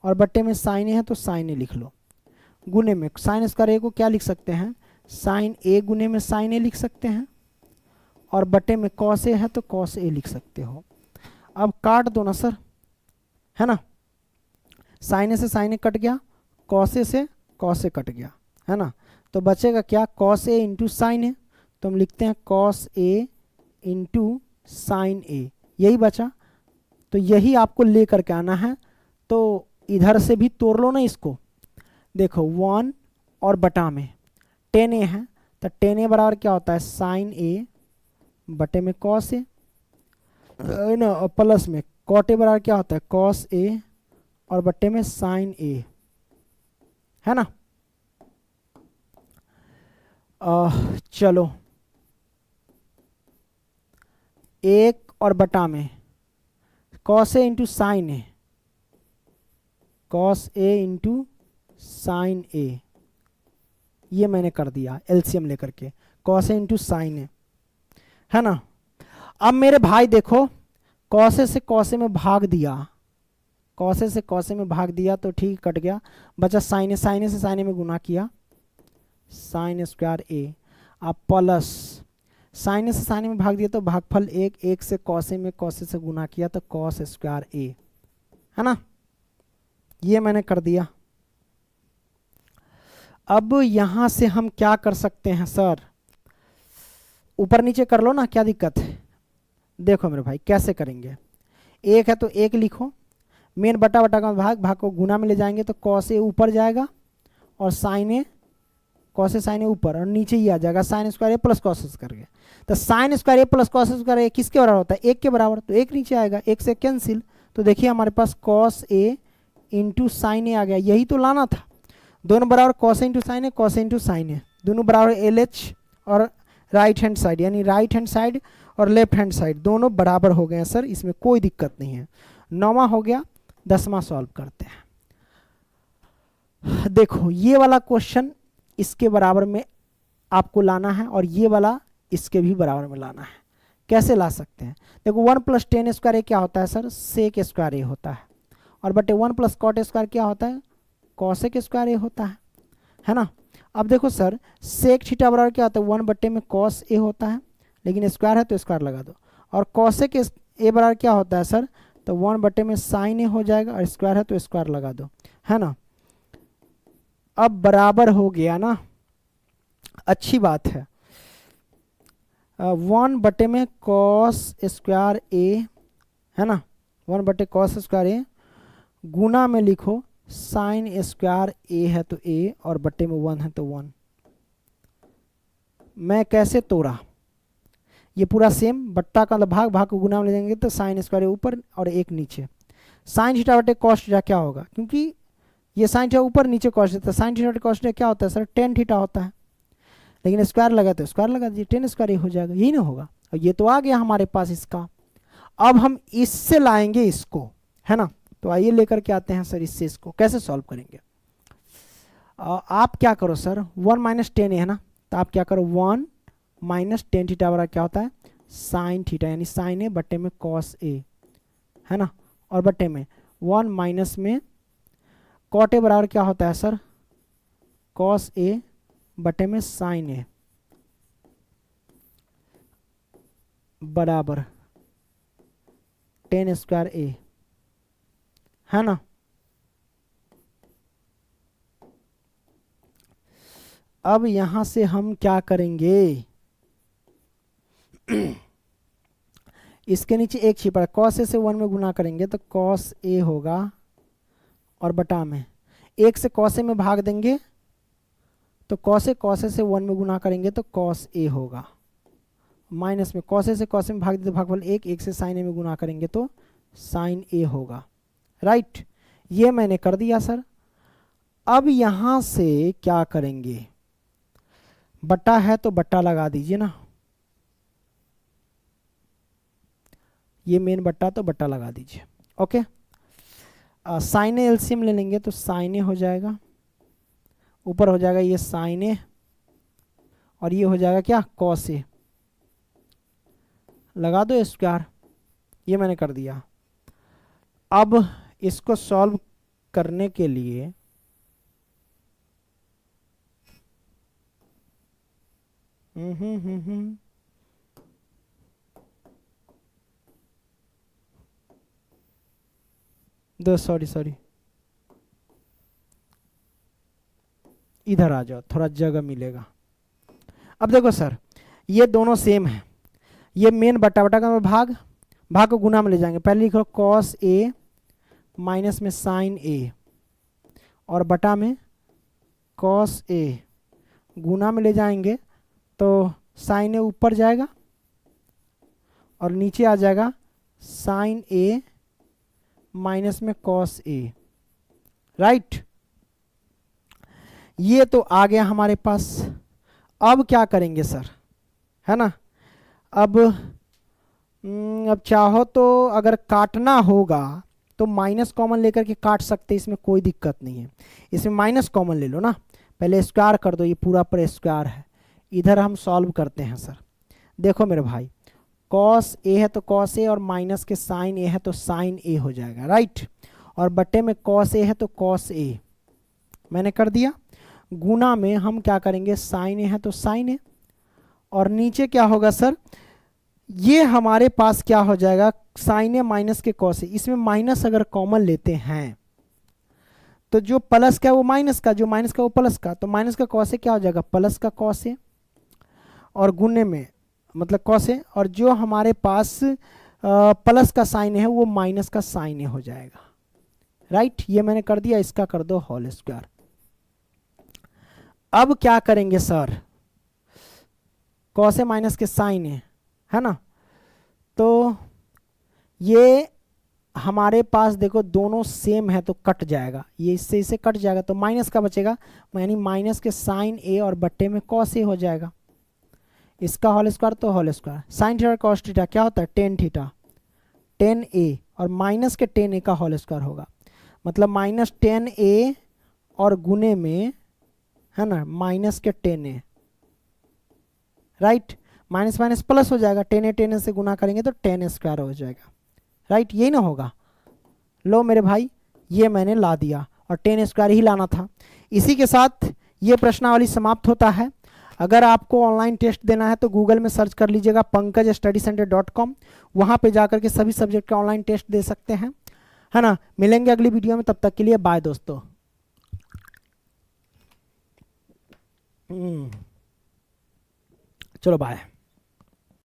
और बटे में साइन ए है तो साइन ए लिख लो। गुने में साइन स्क्वायर ए को क्या लिख सकते हैं, साइन ए गुने में साइन ए लिख सकते हैं, और बटे में कॉस ए है तो कॉस ए लिख सकते हो। अब काट दो ना सर, है ना। साइन ए से साइन ए कट गया, कॉस ए से कॉस ए कट गया, है ना। तो बचेगा क्या, कॉस ए इंटू साइन ए। तो हम लिखते हैं कॉस ए इंटू साइन ए, यही बचा। तो यही आपको लेकर के आना है। तो इधर से भी तोड़ लो ना इसको। देखो 1 और बटा में 10a है, तो 10a बराबर क्या होता है, साइन ए बटे में कॉस ए ना, प्लस में कॉट ए बराबर क्या होता है, कॉस ए और बट्टे में साइन ए, है ना। चलो 1 और बटा में cos A into sine A, cos A into sine ए, ये मैंने कर दिया एलसीएम लेकर के, कॉस ए इंटू साइन ए, है ना। अब मेरे भाई देखो, कॉसे से कॉसे में भाग दिया, कॉसे से कॉसे में भाग दिया तो ठीक कट गया, बचा साइन ए, साइन ए से साइन ए में गुना किया, साइन स्क्वायर ए। अब प्लस साइन ए से साइन ए में भाग दिया तो भागफल 1, 1 से कॉसे में कॉसे से गुना किया तो कॉस स्क्वायर ए, है ना। ये मैंने कर दिया। अब यहां से हम क्या कर सकते हैं सर, ऊपर नीचे कर लो ना, क्या दिक्कत है। देखो मेरे भाई कैसे करेंगे, 1 है तो 1 लिखो, मेन बटा बटा का भाग, भाग को गुना में ले जाएंगे तो कॉस ए ऊपर जाएगा और sign A, cos A sign ए ऊपर, और नीचे ही आ जाएगा sign square A plus cos square ए। तो sign square A plus cos square ए किसके बराबर होता है, 1 के बराबर, तो 1 नीचे आएगा, 1 से कैंसिल। तो देखिए हमारे पास कॉस ए इंटू साइन ए आ गया, यही तो लाना था। दोनों बराबर कॉस इंटू साइन ए, कॉस इंटू साइन ए, दोनों बराबर एल एच और राइट हैंड साइड, यानी राइट हैंड साइड और लेफ्ट हैंड साइड दोनों बराबर हो गए हैं सर, इसमें कोई दिक्कत नहीं है। 9वां हो गया, 10वां सॉल्व करते हैं। देखो ये वाला क्वेश्चन इसके बराबर में आपको लाना है और ये वाला इसके भी बराबर में लाना है। कैसे ला सकते हैं, देखो 1 प्लस टेन स्क्वायर ए क्या होता है सर, सेक स्क्वायर ए होता है, और बटे 1 प्लस कॉट स्क्वायर क्या होता है, कॉसेक स्क्वायर ए होता है ना। अब देखो सर, सेक थीटा बराबर क्या होता है, 1 बटे में कॉस ए होता है, लेकिन स्क्वायर है तो स्क्वायर लगा दो, और कॉसेक ए बराबर क्या होता है सर, तो 1 बटे में साइन ए हो जाएगा, और स्क्वायर है तो स्क्वायर लगा दो, है ना। अब बराबर हो गया ना, अच्छी बात है। 1 बटे में कॉस स्क्वायर ए, है ना, 1 बटे कॉस स्क्वायर ए, गुना में लिखो साइन स्क्वायर ए है तो ए, और बटे में 1 है तो 1। मैं कैसे तोड़ा, ये पूरा सेम, बट्टा का भाग, भाग को गुना में ले जाएंगे तो साइन स्क्वायर ए ऊपर और 1 नीचे। साइन थीटा बटे कॉस थीटा क्या होगा, क्योंकि ये साइन थीटा ऊपर नीचे कॉस थीटा, साइन थीटा बटे कॉस थीटा क्या होता है सर, टेन थीटा होता है, लेकिन स्क्वायर लगा तो स्क्वायर लगा दीजिए, टेन स्क्वायर हो जाएगा, यही ना होगा। और ये तो आ गया हमारे पास इसका। अब हम इससे लाएंगे इसको, है ना। तो आइए लेकर के आते हैं सर इससे, इसको कैसे सॉल्व करेंगे। आप क्या करो सर, 1 माइनस टेन है ना, तो आप क्या करो 1 माइनस टेन थीटा बराबर क्या होता है, साइन थीटा, यानी साइन ए बटे में कॉस ए, है ना, और बटे में 1 माइनस में कॉट ए बराबर क्या होता है सर, कॉस ए बटे में साइन ए, बराबर टेन स्क्वायर ए, है ना। अब यहां से हम क्या करेंगे, इसके नीचे एक छिपा, कॉस ए से 1 में गुना करेंगे तो कॉस ए होगा, और बटा में 1 से कॉस ए में भाग देंगे तो कॉस ए से 1 में गुना करेंगे तो कॉस ए होगा, माइनस में कॉस ए से कॉस ए में भाग दे तो भागफल 1, 1 से साइन ए में गुना करेंगे तो साइन ए होगा, राइट। ये मैंने कर दिया सर। अब यहां से क्या करेंगे, बट्टा है तो बट्टा लगा दीजिए ना, ये मेन बट्टा तो बट्टा लगा दीजिए, ओके। साइन ए एलसीएम ले लेंगे तो साइन ए हो जाएगा, ऊपर हो जाएगा ये साइन ए, और ये हो जाएगा क्या, कॉस ए, लगा दो स्क्वायर, ये मैंने कर दिया। अब इसको सॉल्व करने के लिए दो सॉरी सॉरी, इधर आ जाओ, थोड़ा जगह मिलेगा। अब देखो सर, ये दोनों सेम है, ये मेन बटा बटा का भाग, भाग को गुना में ले जाएंगे। पहले लिखो कॉस ए माइनस में साइन ए, और बटा में कॉस ए, गुना में ले जाएंगे तो साइन ए ऊपर जाएगा और नीचे आ जाएगा साइन ए माइनस में कॉस ए, राइट। ये तो आ गया हमारे पास। अब क्या करेंगे सर, है ना, अब चाहो तो अगर काटना होगा तो माइनस कॉमन लेकर के काट सकते, इसमें कोई दिक्कत नहीं है। इसमें माइनस कॉमन ले लो ना, पहले स्क्वायर कर दो, ये पूरा पर स्क्वायर है। इधर हम सॉल्व करते हैं सर। देखो मेरे भाई, कॉस ए है तो कॉस ए, और माइनस के साइन ए है तो साइन ए हो जाएगा, राइट। और बटे में कॉस ए है तो कॉस ए मैंने कर दिया। गुना में हम क्या करेंगे, साइन ए है तो साइन ए, और नीचे क्या होगा सर, ये हमारे पास क्या हो जाएगा, साइन ए माइनस के कॉस ए। इसमें माइनस अगर कॉमन लेते हैं तो जो प्लस का वो माइनस का, जो माइनस का वो प्लस का, तो माइनस का कॉस ए क्या हो जाएगा, प्लस का कॉस ए, और गुने में मतलब कॉस ए, और जो हमारे पास प्लस का साइन है वो माइनस का साइन ए हो जाएगा, राइट। ये मैंने कर दिया, इसका कर दो होल स्क्वायर। अब क्या करेंगे सर, कॉस ए माइनस के साइन है ना, तो ये हमारे पास देखो दोनों सेम है तो कट जाएगा, ये इससे इसे कट जाएगा तो माइनस का बचेगा, यानी माइनस के साइन ए और बट्टे में कॉस ए हो जाएगा। इसका होल स्क्वायर तो whole square, sine theta cos theta क्या होता है, टेन थीटा, टेन ए, और माइनस के टेन ए का होल स्क्वायर होगा, मतलब माइनस टेन ए और गुने में, है ना, माइनस के टेन ए, राइट। माइनस माइनस प्लस हो जाएगा, टेन ए से गुना करेंगे तो टेन स्क्वायर हो जाएगा, राइट। यही ना होगा। लो मेरे भाई, ये मैंने ला दिया, और टेन स्क्वायर ही लाना था। इसी के साथ ये प्रश्नावली समाप्त होता है। अगर आपको ऑनलाइन टेस्ट देना है तो गूगल में सर्च कर लीजिएगा pankajstudycenter.com, वहाँ पे जाकर के सभी सब्जेक्ट का ऑनलाइन टेस्ट दे सकते हैं, है ना। मिलेंगे अगली वीडियो में, तब तक के लिए बाय दोस्तों। चलो बाय।